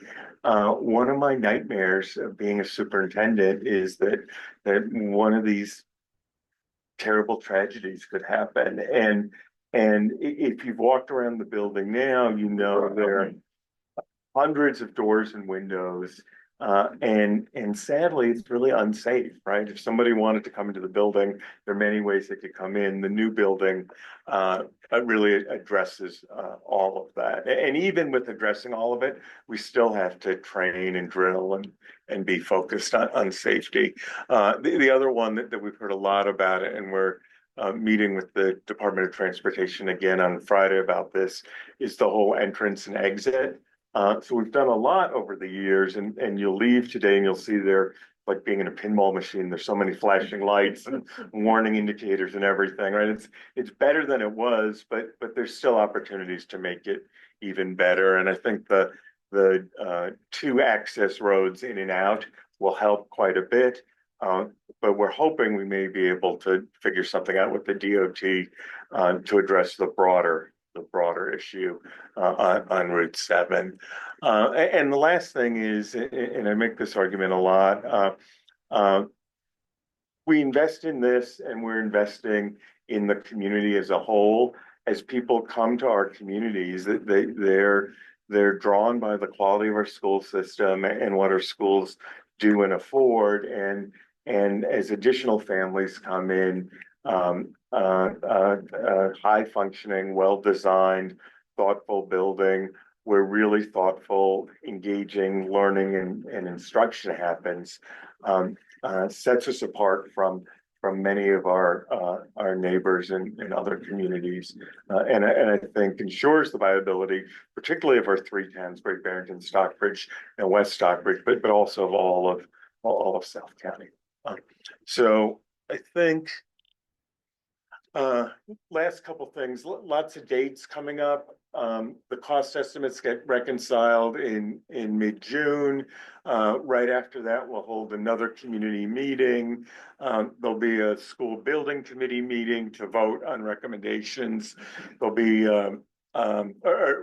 One of my nightmares of being a superintendent is that one of these terrible tragedies could happen. And if you've walked around the building now, there are hundreds of doors and windows. And sadly, it's really unsafe, right? If somebody wanted to come into the building, there are many ways they could come in. The new building really addresses all of that. And even with addressing all of it, we still have to train and drill and be focused on safety. The other one that we've heard a lot about, and we're meeting with the Department of Transportation again on Friday about this, is the whole entrance and exit. So we've done a lot over the years, and you'll leave today and you'll see there, like being in a pinball machine, there's so many flashing lights and warning indicators and everything, right? It's better than it was, but there's still opportunities to make it even better. And I think the 2 access roads in and out will help quite a bit. But we're hoping we may be able to figure something out with the DOT to address the broader issue on Route 7. And the last thing is, and I make this argument a lot, we invest in this, and we're investing in the community as a whole. As people come to our communities, they're drawn by the quality of our school system and what our schools do and afford. And as additional families come in, high functioning, well-designed, thoughtful building where really thoughtful, engaging learning and instruction happens, sets us apart from many of our neighbors and other communities, and I think ensures the viability, particularly of our three towns, Great Barrington, Stockbridge, and West Stockbridge, but also of all of South County. So I think last couple things, lots of dates coming up. The cost estimates get reconciled in mid-June. Right after that, we'll hold another community meeting. There'll be a school building committee meeting to vote on recommendations. There'll be or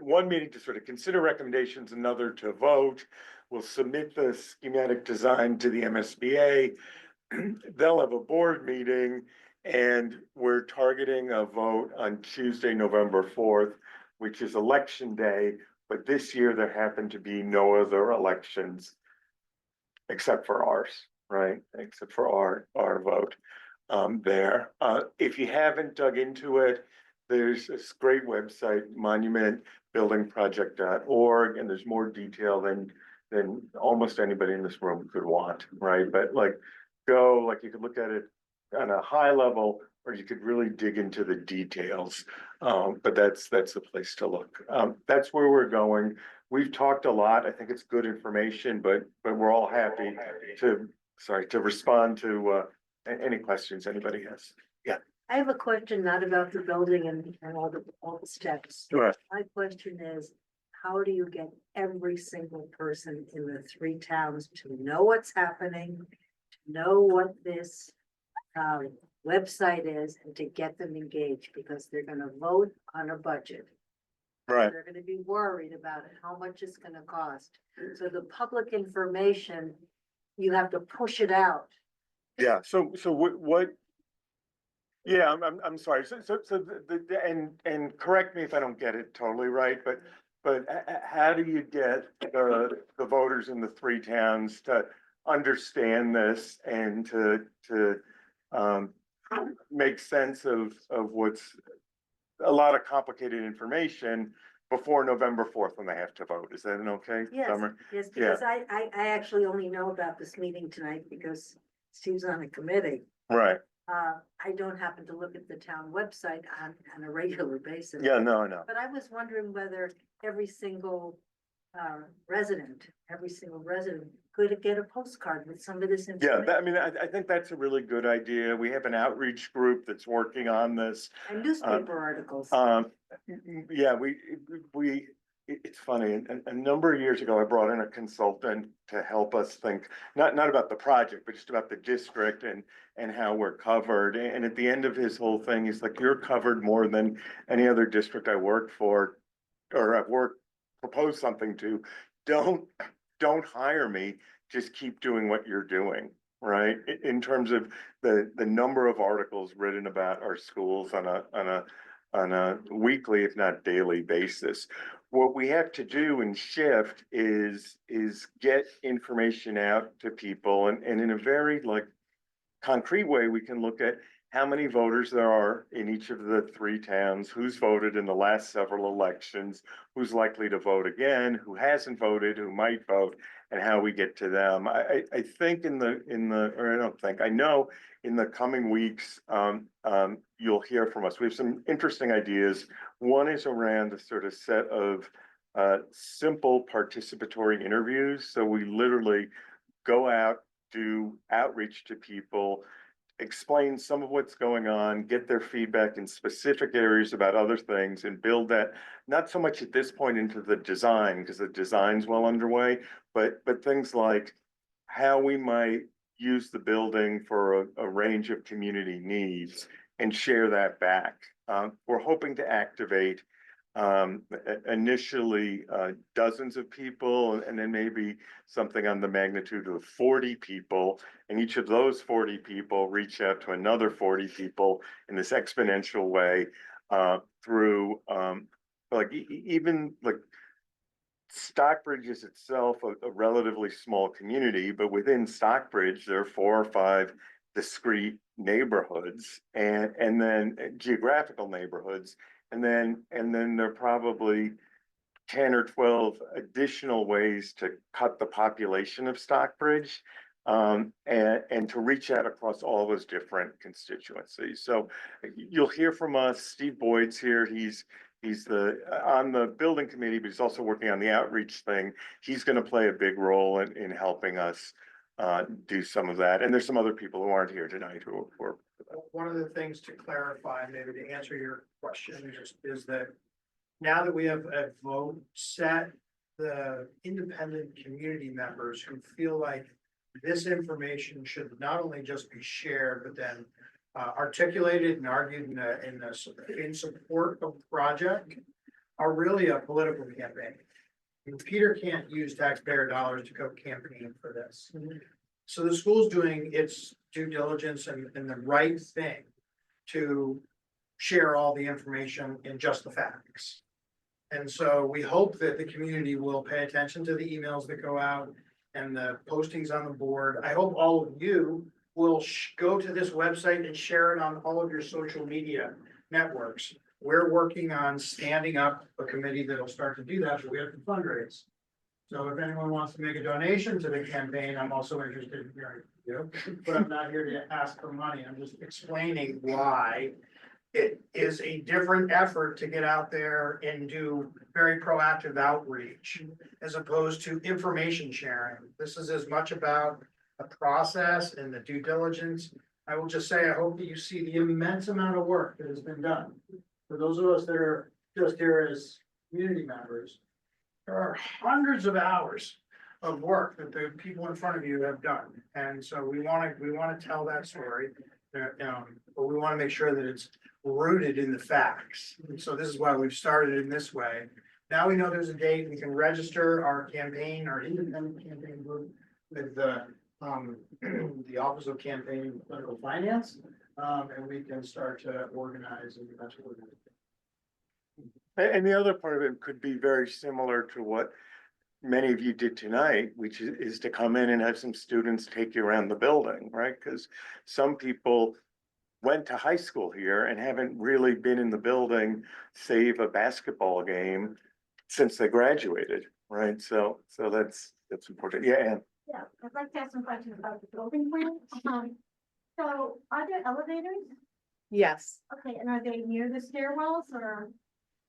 one meeting to sort of consider recommendations, another to vote. We'll submit the schematic design to the MSBA. They'll have a board meeting, and we're targeting a vote on Tuesday, November 4th, which is election day. But this year there happen to be no other elections except for ours, right? Except for our vote there. If you haven't dug into it, there's this great website, monumentbuildingproject.org, and there's more detail than almost anybody in this room could want, right? But like, you could look at it on a high level, or you could really dig into the details. But that's the place to look. That's where we're going. We've talked a lot. I think it's good information, but we're all happy to respond to any questions anybody has. Yeah. I have a question, not about the building and all the steps. Sure. My question is, how do you get every single person in the three towns to know what's happening, to know what this website is, and to get them engaged? Because they're gonna vote on a budget. Right. They're gonna be worried about how much it's gonna cost. So the public information, you have to push it out. Yeah. So what? Yeah, I'm sorry. So and correct me if I don't get it totally right, but how do you get the voters in the three towns to understand this and to make sense of what's a lot of complicated information before November 4th when they have to vote? Is that an okay? Yes, Summer? yes, because I actually only know about this meeting tonight because Steve's on a committee. Right. I don't happen to look at the town website on a regular basis. Yeah, no. But I was wondering whether every single resident could get a postcard with some of this Yeah, information. I think that's a really good idea. We have an outreach group that's working on this. And newspaper articles. Yeah, it's funny. A number of years ago, I brought in a consultant to help us think, not about the project, but just about the district and how we're covered. And at the end of his whole thing, he's like, "You're covered more than any other district I worked for, or I've proposed something to. Don't hire me. Just keep doing what you're doing." Right? In terms of the number of articles written about our schools on a weekly, if not daily basis. What we have to do and shift is get information out to people, and in a very concrete way, we can look at how many voters there are in each of the three towns, who's voted in the last several elections, who's likely to vote again, who hasn't voted, who might vote, and how we get to them. I think I know in the coming weeks, you'll hear from us. We have some interesting ideas. One is around a sort of set of simple participatory interviews. So we literally go out, do outreach to people, explain some of what's going on, get their feedback in specific areas about other things, and build that, not so much at this point into the design, because the design's well underway, but things like how we might use the building for a range of community needs and share that back. We're hoping to activate initially dozens of people, and then maybe something on the magnitude of 40 people, and each of those 40 people reach out to another 40 people in this exponential way through even Stockbridge is itself a relatively small community, but within Stockbridge, there are 4 or 5 discrete neighborhoods and then geographical neighborhoods. And then there are probably 10 or 12 additional ways to cut the population of Stockbridge. And to reach out across all those different constituencies. So you'll hear from us. Steve Boyd's here. He's on the building committee, but he's also working on the outreach thing. He's going to play a big role in helping us do some of that. And there's some other people who aren't here tonight who are. One of the things to clarify, maybe to answer your question, is that now that we have a vote set, the independent community members who feel like this information should not only just be shared, but then articulated and argued in support of the project are really a political campaign. Peter can't use taxpayer dollars to go campaign for this. So the school's doing its due diligence and the right thing to share all the information in just the facts. And so we hope that the community will pay attention to the emails that go out and the postings on the board. I hope all of you will go to this website and share it on all of your social media networks. We're working on standing up a committee that'll start to do that, but we have to fundraise. So if anyone wants to make a donation to the campaign, I'm also interested in hearing from you, but I'm not here to ask for money. I'm just explaining why it is a different effort to get out there and do very proactive outreach as opposed to information sharing. This is as much about a process and the due diligence. I will just say, I hope that you see the immense amount of work that has been done. For those of us that are just here as community members, there are hundreds of hours of work that the people in front of you have done. And so we want to tell that story, but we want to make sure that it's rooted in the facts. And so this is why we've started in this way. Now we know there's a date, we can register our campaign, our independent campaign group with the Office of Campaign and Political Finance, and we can start to organize and that's what we're doing. And the other part of it could be very similar to what many of you did tonight, which is to come in and have some students take you around the building, right? Because some people went to high school here and haven't really been in the building, save a basketball game, since they graduated, right? So that's important. Yeah, Anne. Yeah, I'd like to ask some questions about the building plan. So are there elevators? Yes, Okay, and are they near the stairwells or?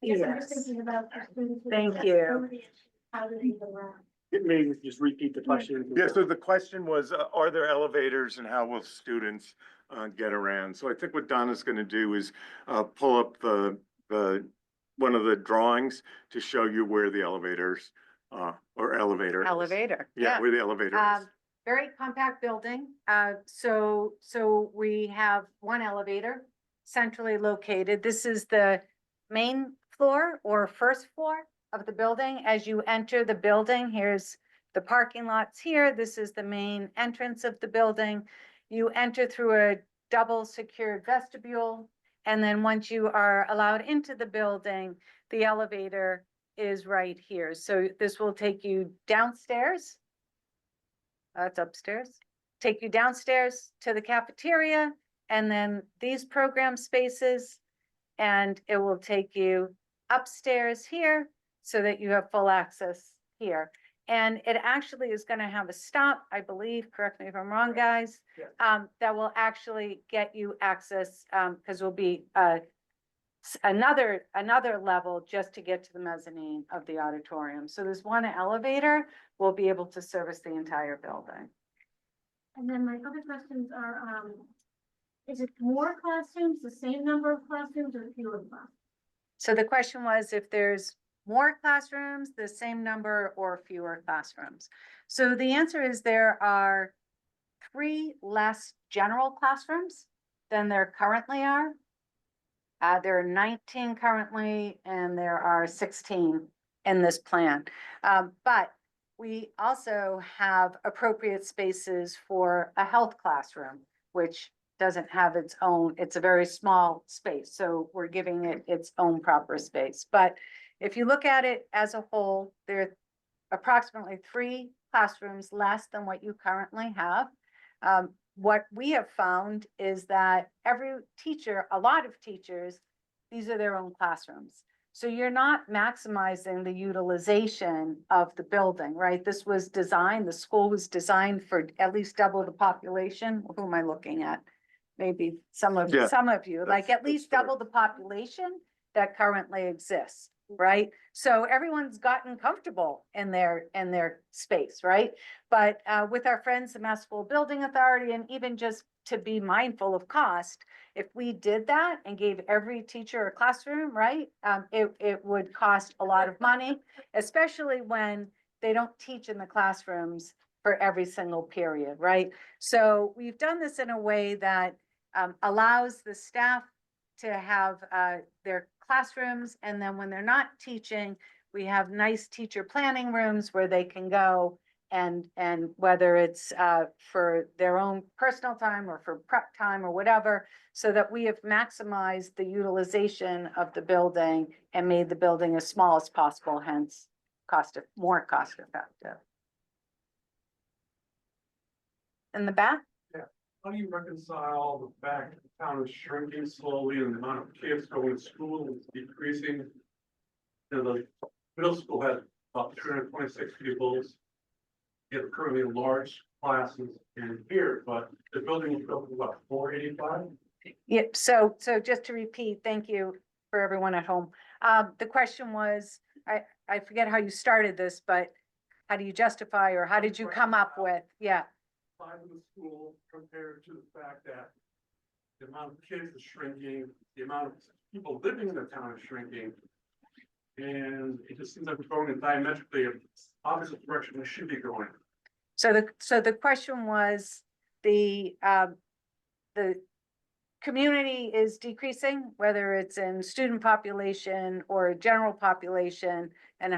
I guess I'm just yes. thinking about the students. with Thank disabilities, How do they get around? Maybe just repeat the question. Yeah, so the question was, are there elevators and how will students get around? So I think what Donna's going to do is pull up the one of the drawings to show you where the elevators or elevator is. Elevator. Yeah, where the elevator is. Very compact building. So we have one elevator centrally located. This is the main floor or first floor of the building. As you enter the building, here's the parking lots here. This is the main entrance of the building. You enter through a double secured vestibule. And then once you are allowed into the building, the elevator is right here. So this will take you downstairs. That's upstairs. Take you downstairs to the cafeteria and then these program spaces. And it will take you upstairs here so that you have full access here. And it actually is going to have a stop, I believe, correct me if I'm wrong, guys, that will actually get you access, because will be another level just to get to the mezzanine of the auditorium. So this one elevator will be able to service the entire building. And then my other questions are, is it more classrooms, the same number of classrooms or fewer classrooms? So the question was if there's more classrooms, the same number or fewer classrooms. So the answer is there are 3 less general classrooms than there currently are. There are 19 currently and there are 16 in this plan. But we also have appropriate spaces for a health classroom, which doesn't have its own, it's a very small space. So we're giving it its own proper space. But if you look at it as a whole, there are approximately 3 classrooms less than what you currently have. What we have found is that every teacher, a lot of teachers, these are their own classrooms. So you're not maximizing the utilization of the building, right? This was designed, the school was designed for at least double the population. Who am I looking at? Maybe some of Yeah, you, like at least double the population that currently exists, right? So everyone's gotten comfortable in their space, right? But with our friends, the Mass School Building Authority, and even just to be mindful of cost, if we did that and gave every teacher a classroom, right? It would cost a lot of money, especially when they don't teach in the classrooms for every single period, right? So we've done this in a way that allows the staff to have their classrooms, and then when they're not teaching, we have nice teacher planning rooms where they can go and whether it's for their own personal time or for prep time or whatever, so that we have maximized the utilization of the building and made the building as small as possible, hence more cost effective. In the back? How do you reconcile the fact that the town is shrinking slowly and the amount of kids going to school is decreasing? You know, the middle school has about 226 pupils. You have currently large classes in here, but the building is built for what, 485? Yeah, so just to repeat, thank you for everyone at home. The question was, I forget how you started this, but how do you justify, or how did you come up with, yeah. Size of the school compared to the fact that the amount of kids is shrinking, the amount of people living in the town is shrinking. And it just seems like we're going in diametrically opposite direction we should be going. So the question was, the community is decreasing, whether it's in student population or general population, and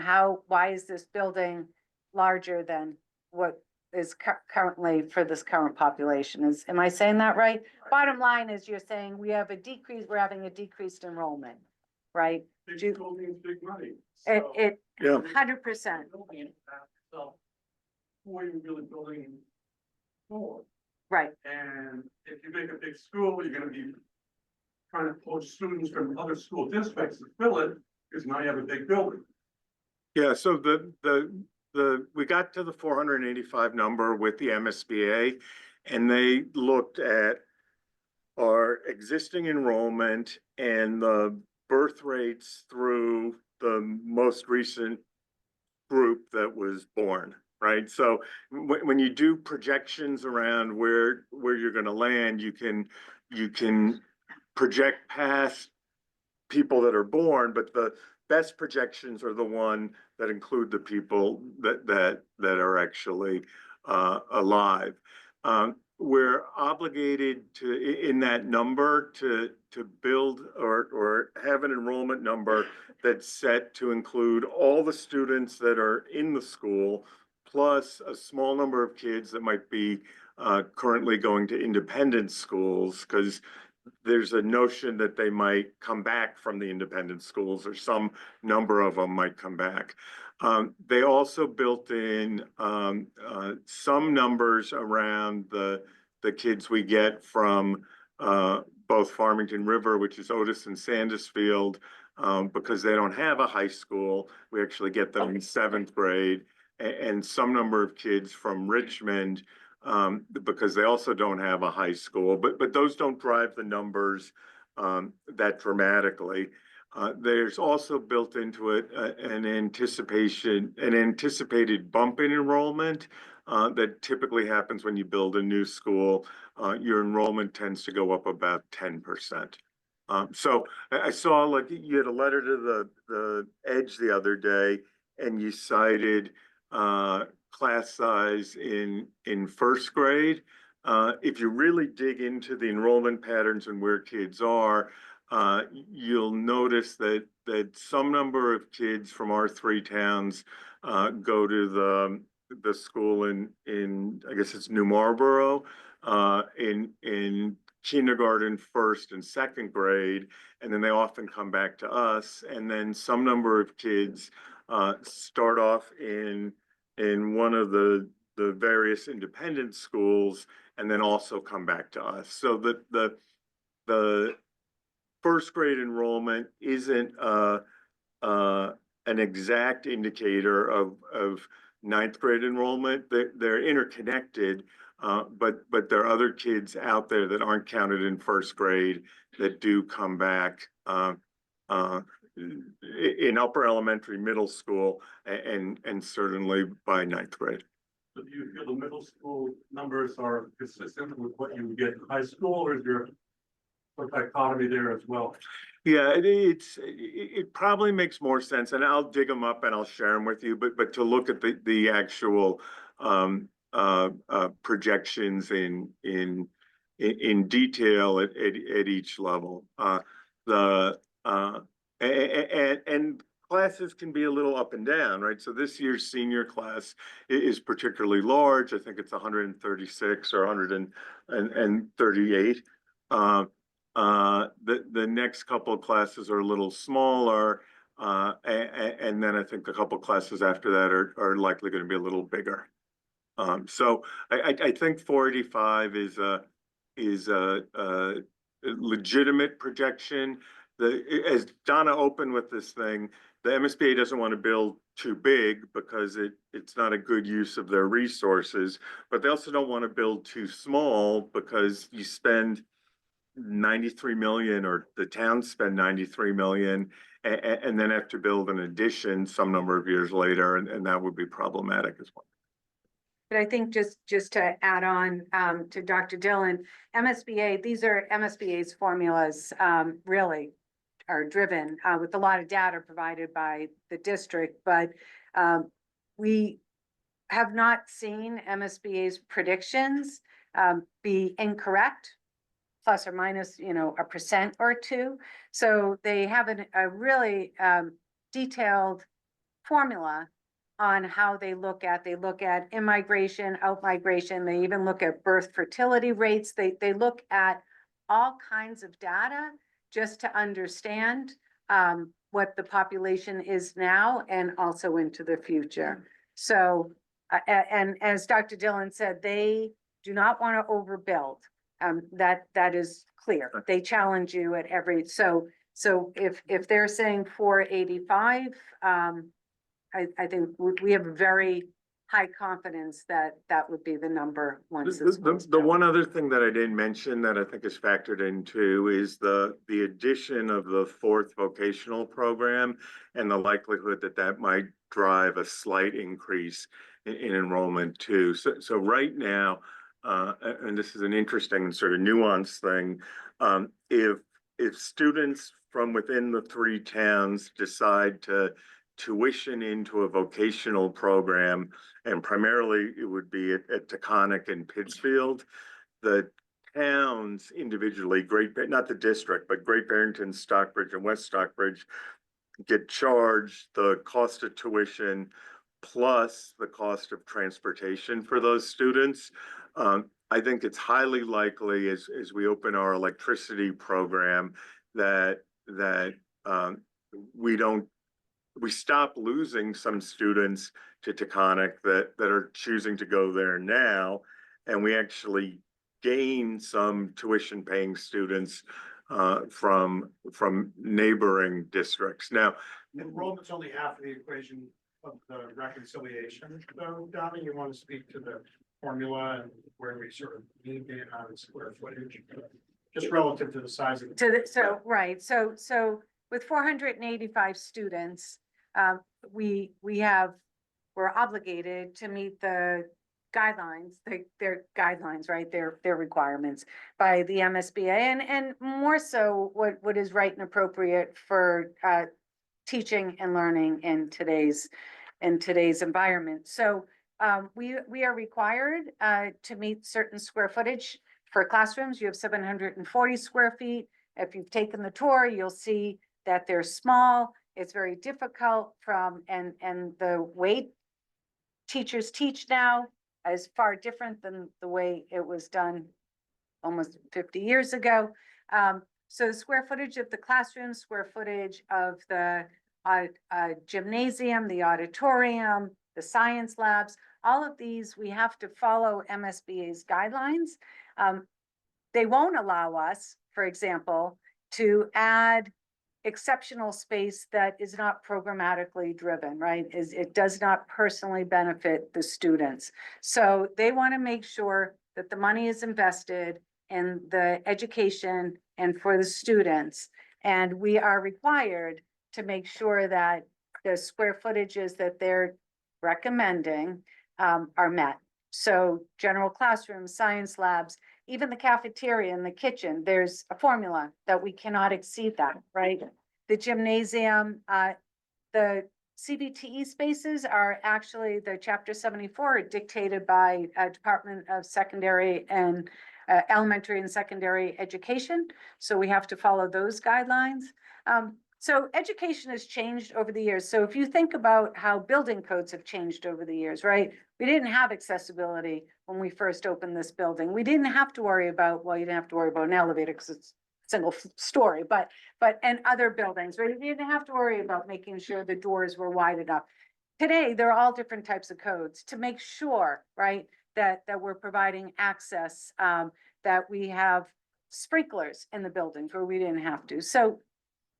why is this building larger than what is currently for this current population? Am I saying that right? Bottom line is, you're saying we're having a decreased enrollment, right? Big buildings, big money. It Yeah. 100%. So who are you really building for? Right. And if you make a big school, you're gonna be trying to poach students from other school districts to fill it, because now you have a big building. Yeah, so we got to the 485 number with the MSBA, and they looked at our existing enrollment and the birth rates through the most recent group that was born, right? So when you do projections around where you're going to land, you can project past people that are born, but the best projections are the one that include the people that are actually alive. We're obligated to, in that number, to build or have an enrollment number that's set to include all the students that are in the school, plus a small number of kids that might be currently going to independent schools, because there's a notion that they might come back from the independent schools, or some number of them might come back. They also built in some numbers around the kids we get from both Farmington River, which is Otis and Sandusfield, because they don't have a high school. We actually get them in 7th grade, and some number of kids from Richmond, because they also don't have a high school, but those don't drive the numbers that dramatically. There's also built into it an anticipated bump in enrollment that typically happens when you build a new school. Your enrollment tends to go up about 10%. So I saw, like, you had a letter to the Edge the other day, and you cited class size in 1st grade. If you really dig into the enrollment patterns and where kids are, you'll notice that some number of kids from our 3 towns go to the school in I guess it's New Marlboro, in kindergarten, 1st and 2nd grade, and then they often come back to us. And then some number of kids start off in in one of the various independent schools and then also come back to us. So that the first grade enrollment isn't an exact indicator of ninth grade enrollment. They're interconnected, but there are other kids out there that aren't counted in first grade that do come back in upper elementary, middle school, and certainly by ninth grade. So do you feel the middle school numbers are consistent with what you get in high school, or is there a dichotomy there as well? Yeah, it probably makes more sense, and I'll dig them up and I'll share them with you. But to look at the actual projections in detail at each level, and classes can be a little up and down, right? So this year's senior class is particularly large. I think it's 136 or 138. The next couple of classes are a little smaller, and then I think a couple of classes after that are likely going to be a little bigger. So I think 485 is a legitimate projection. As Donna opened with this thing, the MSBA doesn't want to build too big because it's not a good use of their resources, but they also don't want to build too small because you spend 93 million, or the towns spend 93 million, and then have to build an addition some number of years later, and that would be problematic as well. But I think just to add on to Dr. Dillon, MSBA, these are MSBA's formulas, really are driven with a lot of data provided by the district, but we have not seen MSBA's predictions be incorrect, plus or minus, you know, 1% or 2. So they have a really detailed formula on how they look at in-migration, out-migration. They even look at birth fertility rates. They look at all kinds of data just to understand what the population is now and also into the future. So, and as Dr. Dillon said, they do not want to overbuild. That is clear. They challenge you at every, so if they're saying 485, I think we have a very high confidence that that would be the number once it's The one other thing that I didn't mention that I think is factored into is the addition of the fourth vocational program and the likelihood that that might drive a slight increase in enrollment too. So right now, and this is an interesting sort of nuanced thing, if students from within the 3 towns decide to tuition into a vocational program, and primarily it would be at Taconic and Pittsfield, the towns individually, not the district, but Great Barrington, Stockbridge, and West Stockbridge get charged the cost of tuition plus the cost of transportation for those students. I think it's highly likely as we open our electricity program that we stop losing some students to Taconic that are choosing to go there now, and we actually gain some tuition paying students from neighboring districts. Now, enrollment's only half of the equation of the reconciliation. So, Donna, you want to speak to the formula and where we sort of need to on square footage, just relative to the size of the. Right. So with 485 students, we're obligated to meet the guidelines, their guidelines, right? Their requirements by the MSBA, and more so what is right and appropriate for teaching and learning in today's environment. So we are required to meet certain square footage for classrooms. You have 740 square feet. If you've taken the tour, you'll see that they're small. It's very difficult and the way teachers teach now is far different than the way it was done almost 50 years ago. So the square footage of the classroom, square footage of the gymnasium, the auditorium, the science labs, all of these, we have to follow MSBA's guidelines. They won't allow us, for example, to add exceptional space that is not programmatically driven, right? It does not personally benefit the students. So they want to make sure that the money is invested in the education and for the students. And we are required to make sure that the square footages that they're recommending are met. So general classrooms, science labs, even the cafeteria and the kitchen, there's a formula that we cannot exceed that, right? The gymnasium, the CBTE spaces are actually the chapter 74 dictated by Department of Secondary and Elementary and Secondary Education. So we have to follow those guidelines. So education has changed over the years. So if you think about how building codes have changed over the years, right? We didn't have accessibility when we first opened this building. We didn't have to worry about, well, you didn't have to worry about an elevator because it's single story, and other buildings, right? You didn't have to worry about making sure the doors were wide enough. Today, there are all different types of codes to make sure, right, that we're providing access, that we have sprinklers in the buildings where we didn't have to. So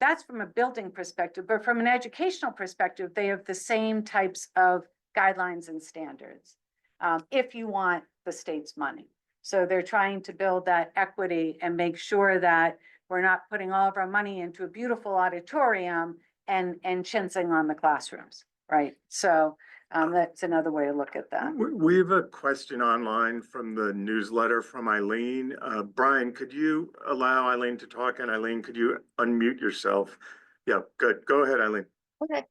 that's from a building perspective, but from an educational perspective, they have the same types of guidelines and standards, if you want the state's money. So they're trying to build that equity and make sure that we're not putting all of our money into a beautiful auditorium and chintzing on the classrooms, right? So that's another way to look at that. We have a question online from the newsletter from Eileen. Brian, could you allow Eileen to talk? And Eileen, could you unmute yourself? Yeah, good. Go ahead, Eileen. Okay.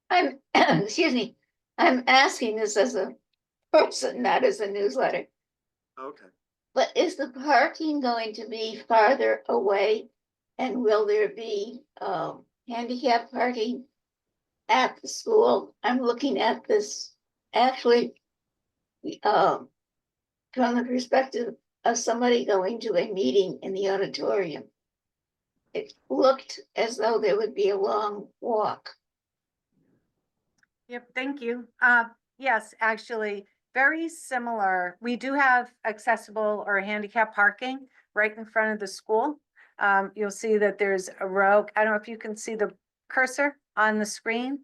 I'm, excuse me, I'm asking this as a person, not as a newsletter. Okay. But is the parking going to be farther away? And will there be handicap parking at the school? I'm looking at this actually from the perspective of somebody going to a meeting in the auditorium. It looked as though there would be a long walk. Yep, thank you. Yes, actually, very similar. We do have accessible or handicap parking right in front of the school. You'll see that there's a row. I don't know if you can see the cursor on the screen.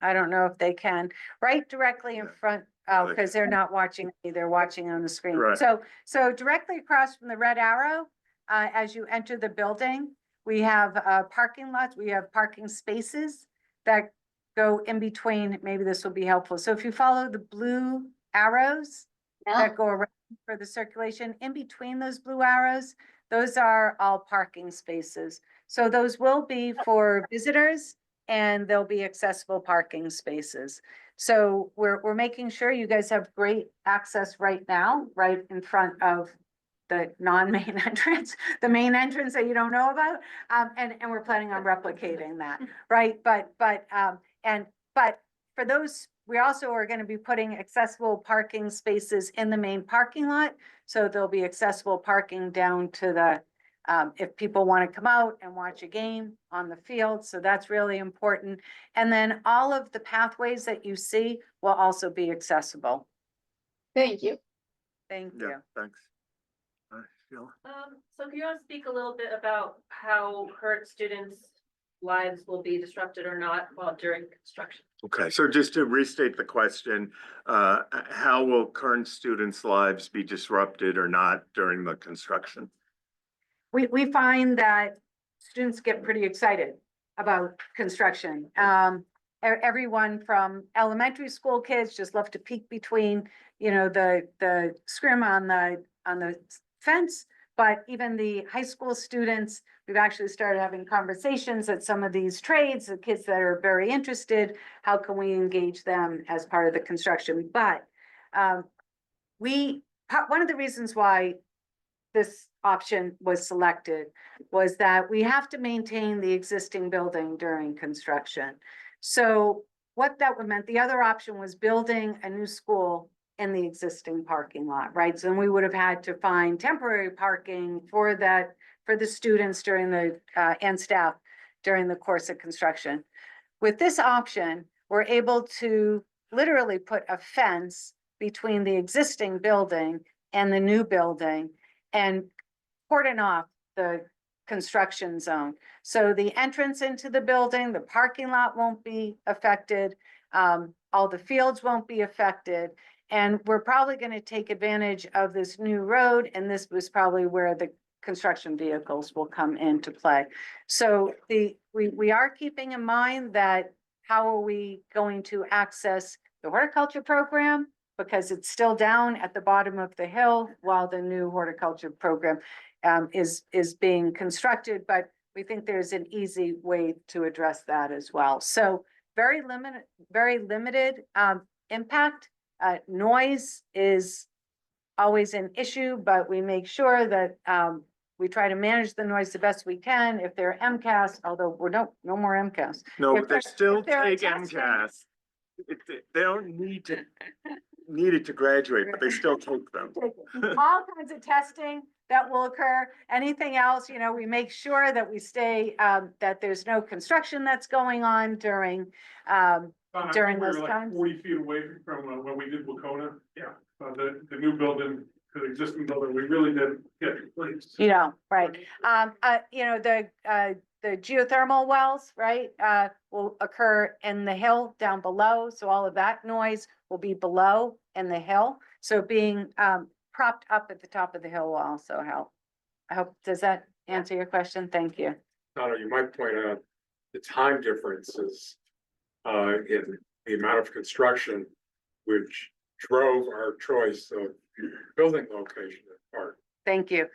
I don't know if they can. Right directly in front, oh, because they're not watching me, they're watching on the screen. Right. So directly across from the red arrow, as you enter the building, we have parking lots, we have parking spaces that go in between. Maybe this will be helpful. So if you follow the blue arrows that go around for the circulation, in between those blue arrows, those are all parking spaces. So those will be for visitors and they'll be accessible parking spaces. So we're making sure you guys have great access right now, right in front of the non-main entrance, the main entrance that you don't know about. And we're planning on replicating that, right? But for those, we also are going to be putting accessible parking spaces in the main parking lot. So there'll be accessible parking down to the, if people want to come out and watch a game on the field. So that's really important. And then all of the pathways that you see will also be accessible. Thank you. Thank you. Yeah, thanks. Sheila? So can you all speak a little bit about how current students' lives will be disrupted or not while during construction? Okay, so just to restate the question, how will current students' lives be disrupted or not during the construction? We find that students get pretty excited about construction. Everyone from elementary school kids just love to peek between, you know, the scrim on the fence, but even the high school students, we've actually started having conversations at some of these trades, the kids that are very interested, how can we engage them as part of the construction? But one of the reasons why this option was selected was that we have to maintain the existing building during construction. So what that would meant, the other option was building a new school in the existing parking lot, right? So then we would have had to find temporary parking for that, for the students during the, and staff during the course of construction. With this option, we're able to literally put a fence between the existing building and the new building and cordon off the construction zone. So the entrance into the building, the parking lot won't be affected. All the fields won't be affected. And we're probably going to take advantage of this new road. And this was probably where the construction vehicles will come into play. So we are keeping in mind that how are we going to access the horticulture program? Because it's still down at the bottom of the hill while the new horticulture program is being constructed, but we think there's an easy way to address that as well. So very limited impact. Noise is always an issue, but we make sure that we try to manage the noise the best we can. If they're MCAS, although we're no more MCAS. No, If but they they're- still if they're take testing- MCAS. They don't need it to graduate, but they still take them. All kinds of testing that will occur. Anything else, you know, we make sure that we stay, that there's no construction that's going on during during those times. 40 feet away from when we did Wacona, yeah, the new building, the existing building, we really did get replaced. You know, right. You know, the geothermal wells, right, will occur in the hill down below. So all of that noise will be below in the hill. So being propped up at the top of the hill will also help. I hope, does that answer your question? Thank you. Donna, you might point out the time differences in the amount of construction, which drove our choice of building location in part. Thank you.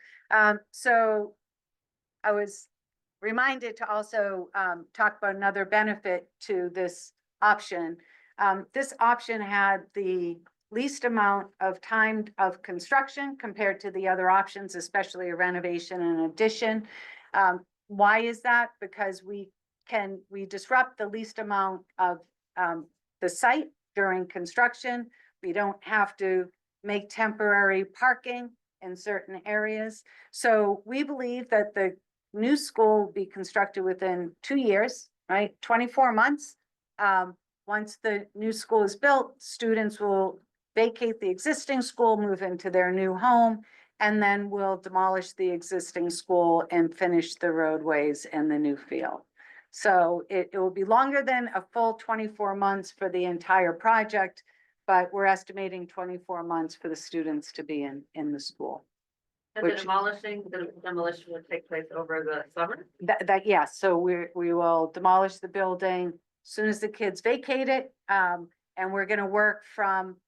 So I was reminded to also talk about another benefit to this option. This option had the least amount of time of construction compared to the other options, especially a renovation and addition. Why is that? Because we disrupt the least amount of the site during construction. We don't have to make temporary parking in certain areas. So we believe that the new school will be constructed within 2 years, right? 24 months. Once the new school is built, students will vacate the existing school, move into their new home, and then we'll demolish the existing school and finish the roadways and the new field. So it will be longer than a full 24 months for the entire project, but we're estimating 24 months for the students to be in the school. And Which- the demolition would take place over the summer? Yes, so we will demolish the building as soon as the kids vacate it. And we're gonna work from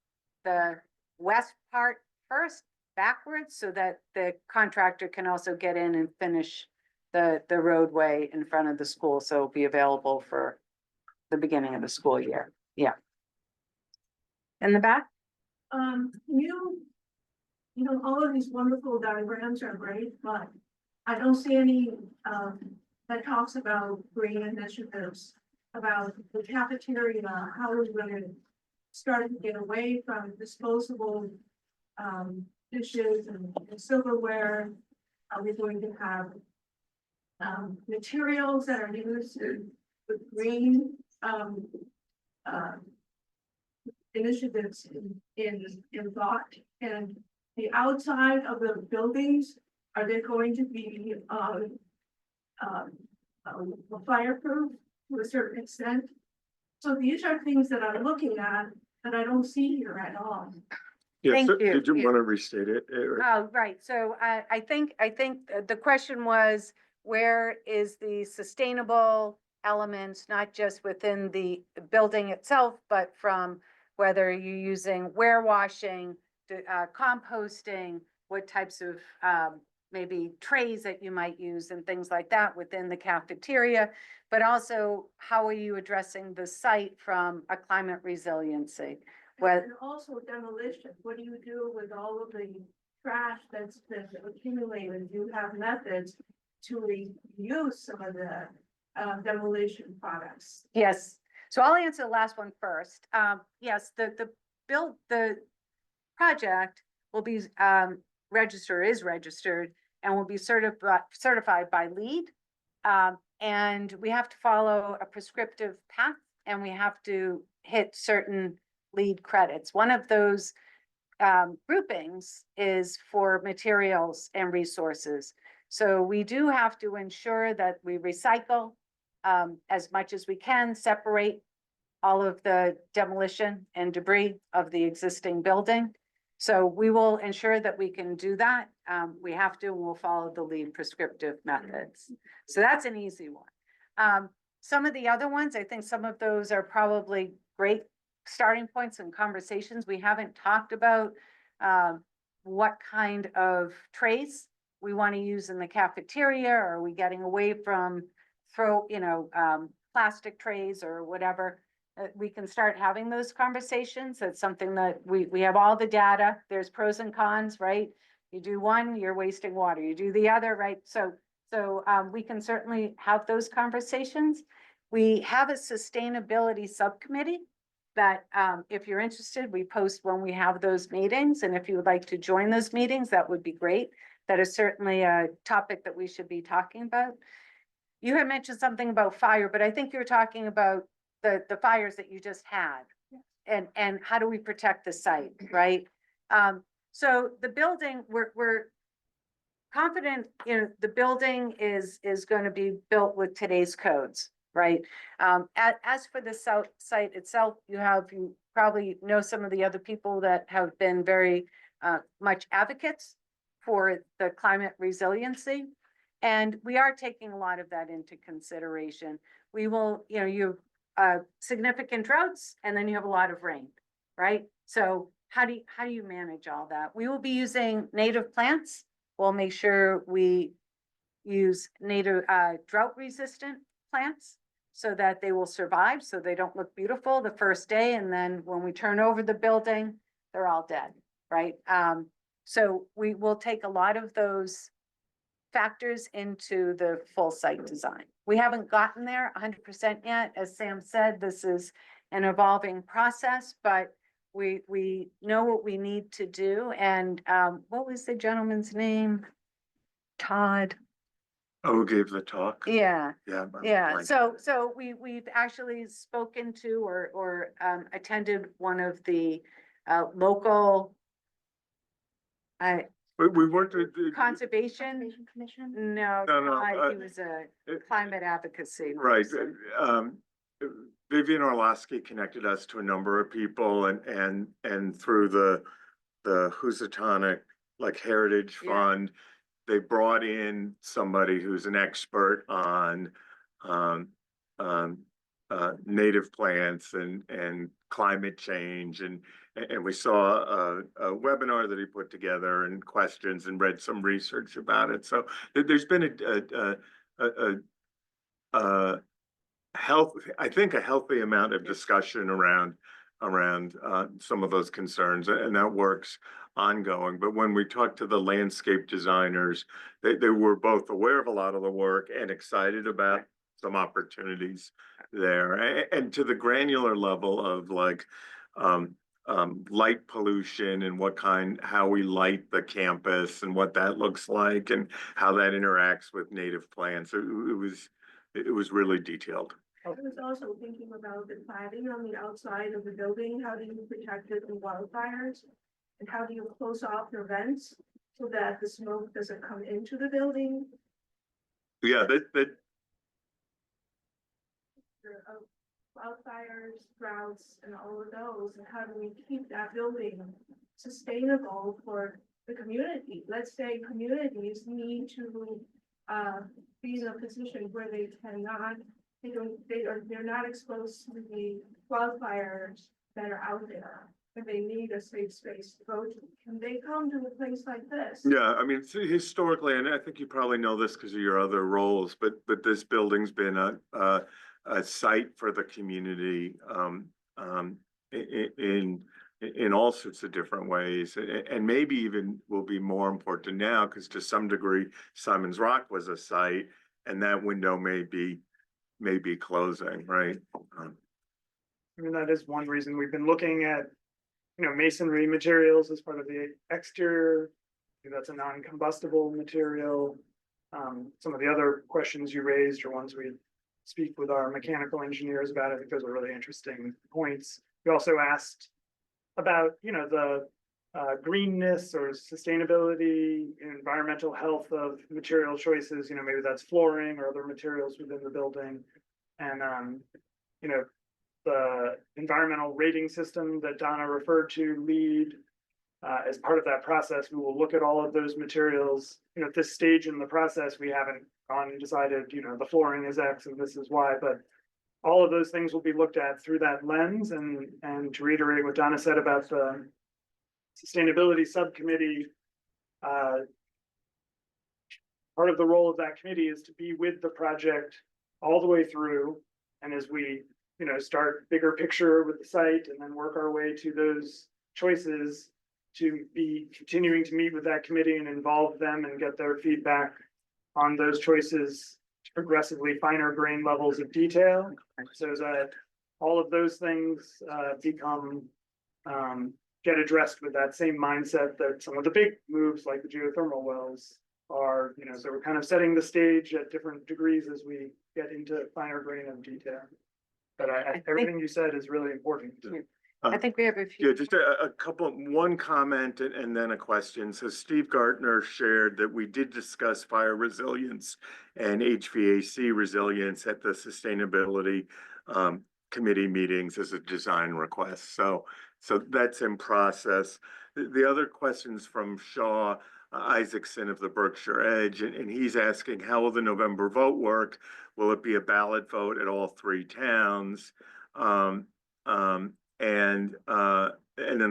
the west part first backwards so that the contractor can also get in and finish the roadway in front of the school. So it'll be available for the beginning of the school year. Yeah. In the back? You know, all of these wonderful diagrams are great, but I don't see any, that talks about green initiatives, about the cafeteria, how we're going to start to get away from disposable, dishes and silverware. Are we going to have, materials that are used with green, initiatives in thought? And the outside of the buildings, are they going to be fireproof to a certain extent? So these are things that I'm looking at that I don't see here at all. Yeah, Thank so you. did you want to restate it? Oh, right. So I think the question was, where is the sustainable elements, not just within the building itself, but from whether you're using warewashing, composting, what types of maybe trays that you might use and things like that within the cafeteria, but also how are you addressing the site from a climate resiliency? And also demolition, what do you do with all of the trash that's been accumulated? Do you have methods to reuse some of the demolition products? Yes, so I'll answer the last one first. Yes, the project will be registered and will be certified by LEED. and we have to follow a prescriptive path, and we have to hit certain lead credits. One of those groupings is for materials and resources. So we do have to ensure that we recycle as much as we can, separate all of the demolition and debris of the existing building. So we will ensure that we can do that. We have to, and we'll follow the lead prescriptive methods. So that's an easy one. Some of the other ones, I think some of those are probably great starting points and conversations. We haven't talked about what kind of trays we want to use in the cafeteria. Are we getting away from plastic trays or whatever? We can start having those conversations. That's something that we have all the data. There's pros and cons, right? You do one, you're wasting water. You do the other, right? So we can certainly have those conversations. We have a sustainability subcommittee that if you're interested, we post when we have those meetings. And if you would like to join those meetings, that would be great. That is certainly a topic that we should be talking about. You had mentioned something about fire, but I think you're talking about the fires that you just had. And how do we protect the site, right? So the building, we're confident, the building is going to be built with today's codes, right? As for the site itself, you probably know some of the other people that have been very much advocates for the climate resiliency. And we are taking a lot of that into consideration. We will, you have significant droughts, and then you have a lot of rain, right? So how do you manage all that? We will be using native plants. We'll make sure we use native drought resistant plants so that they will survive, so they don't look beautiful the first day, and then when we turn over the building, they're all dead, right? So we will take a lot of those factors into the full site design. We haven't gotten there 100% yet. As Sam said, this is an evolving process, but we know what we need to do. And what was the gentleman's name? Todd. Oh, who gave the talk? Yeah. Yeah. Yeah, so we've actually spoken to or attended one of the local We worked with conservation commission. No, he was a climate advocacy. right. person. Vivian Orlowski connected us to a number of people and through the Housatonic Heritage Yeah. Fund, they brought in somebody who's an expert on native plants and climate change, and we saw a webinar that he put together and questions and read some research about it. So there's been a healthy amount of discussion around some of those concerns, and that work's ongoing. But when we talked to the landscape designers, they were both aware of a lot of the work and excited about some opportunities there. And to the granular level of light pollution and how we light the campus and what that looks like and how that interacts with native plants. It was really detailed. I was also thinking about the cladding on the outside of the building. How do you protect it from wildfires? And how do you close off your vents so that the smoke doesn't come into the building? Yeah, Wildfires, droughts, and all of those, and how do we keep that building sustainable for the community? Let's say communities need to be in a position where they're not exposed to the wildfires that are out there, and they need a safe space to go to. Can they come to a place like this? Yeah, I mean, historically, and I think you probably know this because of your other roles, but this building's been a site for the community in all sorts of different ways, and maybe even will be more important now because to some degree, Simon's Rock was a site, and that window may be closing, right? I mean, that is one reason we've been looking at, masonry materials as part of the exterior. That's a non-combustible material. some of the other questions you raised are ones we speak with our mechanical engineers about. I think those are really interesting points. We also asked about, the greenness or sustainability, environmental health of material choices, maybe that's flooring or other materials within the building. And, the environmental rating system that Donna referred to, LEED, as part of that process, we will look at all of those materials. At this stage in the process, we haven't gone and decided, the flooring is X and this is Y, but all of those things will be looked at through that lens. And to reiterate what Donna said about the sustainability subcommittee, part of the role of that committee is to be with the project all the way through. And as we, start bigger picture with the site and then work our way to those choices, to be continuing to meet with that committee and involve them and get their feedback on those choices to progressively finer grain levels of detail, so that all of those things become get addressed with that same mindset that some of the big moves like the geothermal wells are, so we're kind of setting the stage at different degrees as we get into finer grain of detail. But everything you said is really important. I think we have a few. Yeah, just one comment and then a question. So Steve Gartner shared that we did discuss fire resilience and HVAC resilience at the sustainability committee meetings as a design request. So that's in process. The other questions from Shaw Isaacson of the Berkshire Edge, and he's asking, how will the November vote work? Will it be a ballot vote at all three towns? And then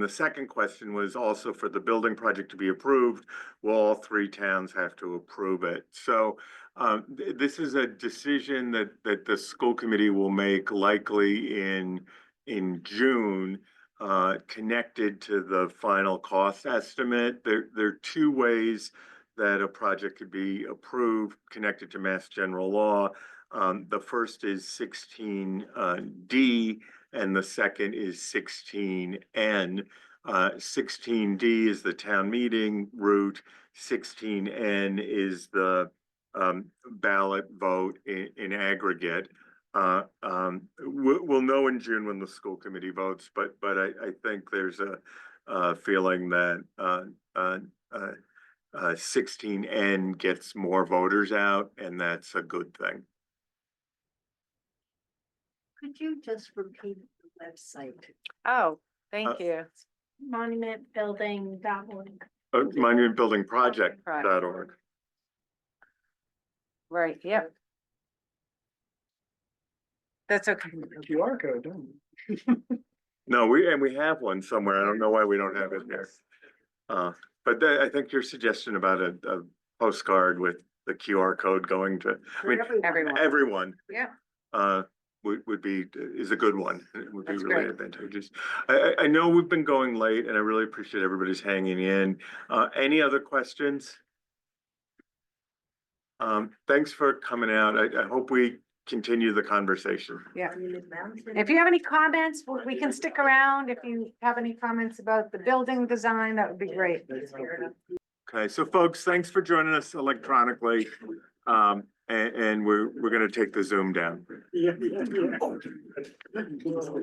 the second question was also for the building project to be approved, will all three towns have to approve it? So this is a decision that the school committee will make likely in June, connected to the final cost estimate. There are two ways that a project could be approved connected to Mass General Law. The first is 16D, and the second is 16N. 16D is the town meeting route. 16N is the ballot vote in aggregate. We'll know in June when the school committee votes, but I think there's a feeling that 16N gets more voters out, and that's a good thing. Could you just repeat the website? Oh, thank you. Monumentbuilding.org. Monumentbuildingproject.org. Right, yeah. That's okay. QR code, don't we? No, we have one somewhere. I don't know why we don't have it here. But I think your suggestion about a postcard with the QR code going to, everyone. Yeah. Is a good one. It would be That's really great. advantageous. I know we've been going late and I really appreciate everybody's hanging in. Any other questions? Thanks for coming out. I hope we continue the conversation. Yeah. If you have any comments, we can stick around. If you have any comments about the building design, that would be great. Okay, so folks, thanks for joining us electronically. And we're going to take the Zoom down.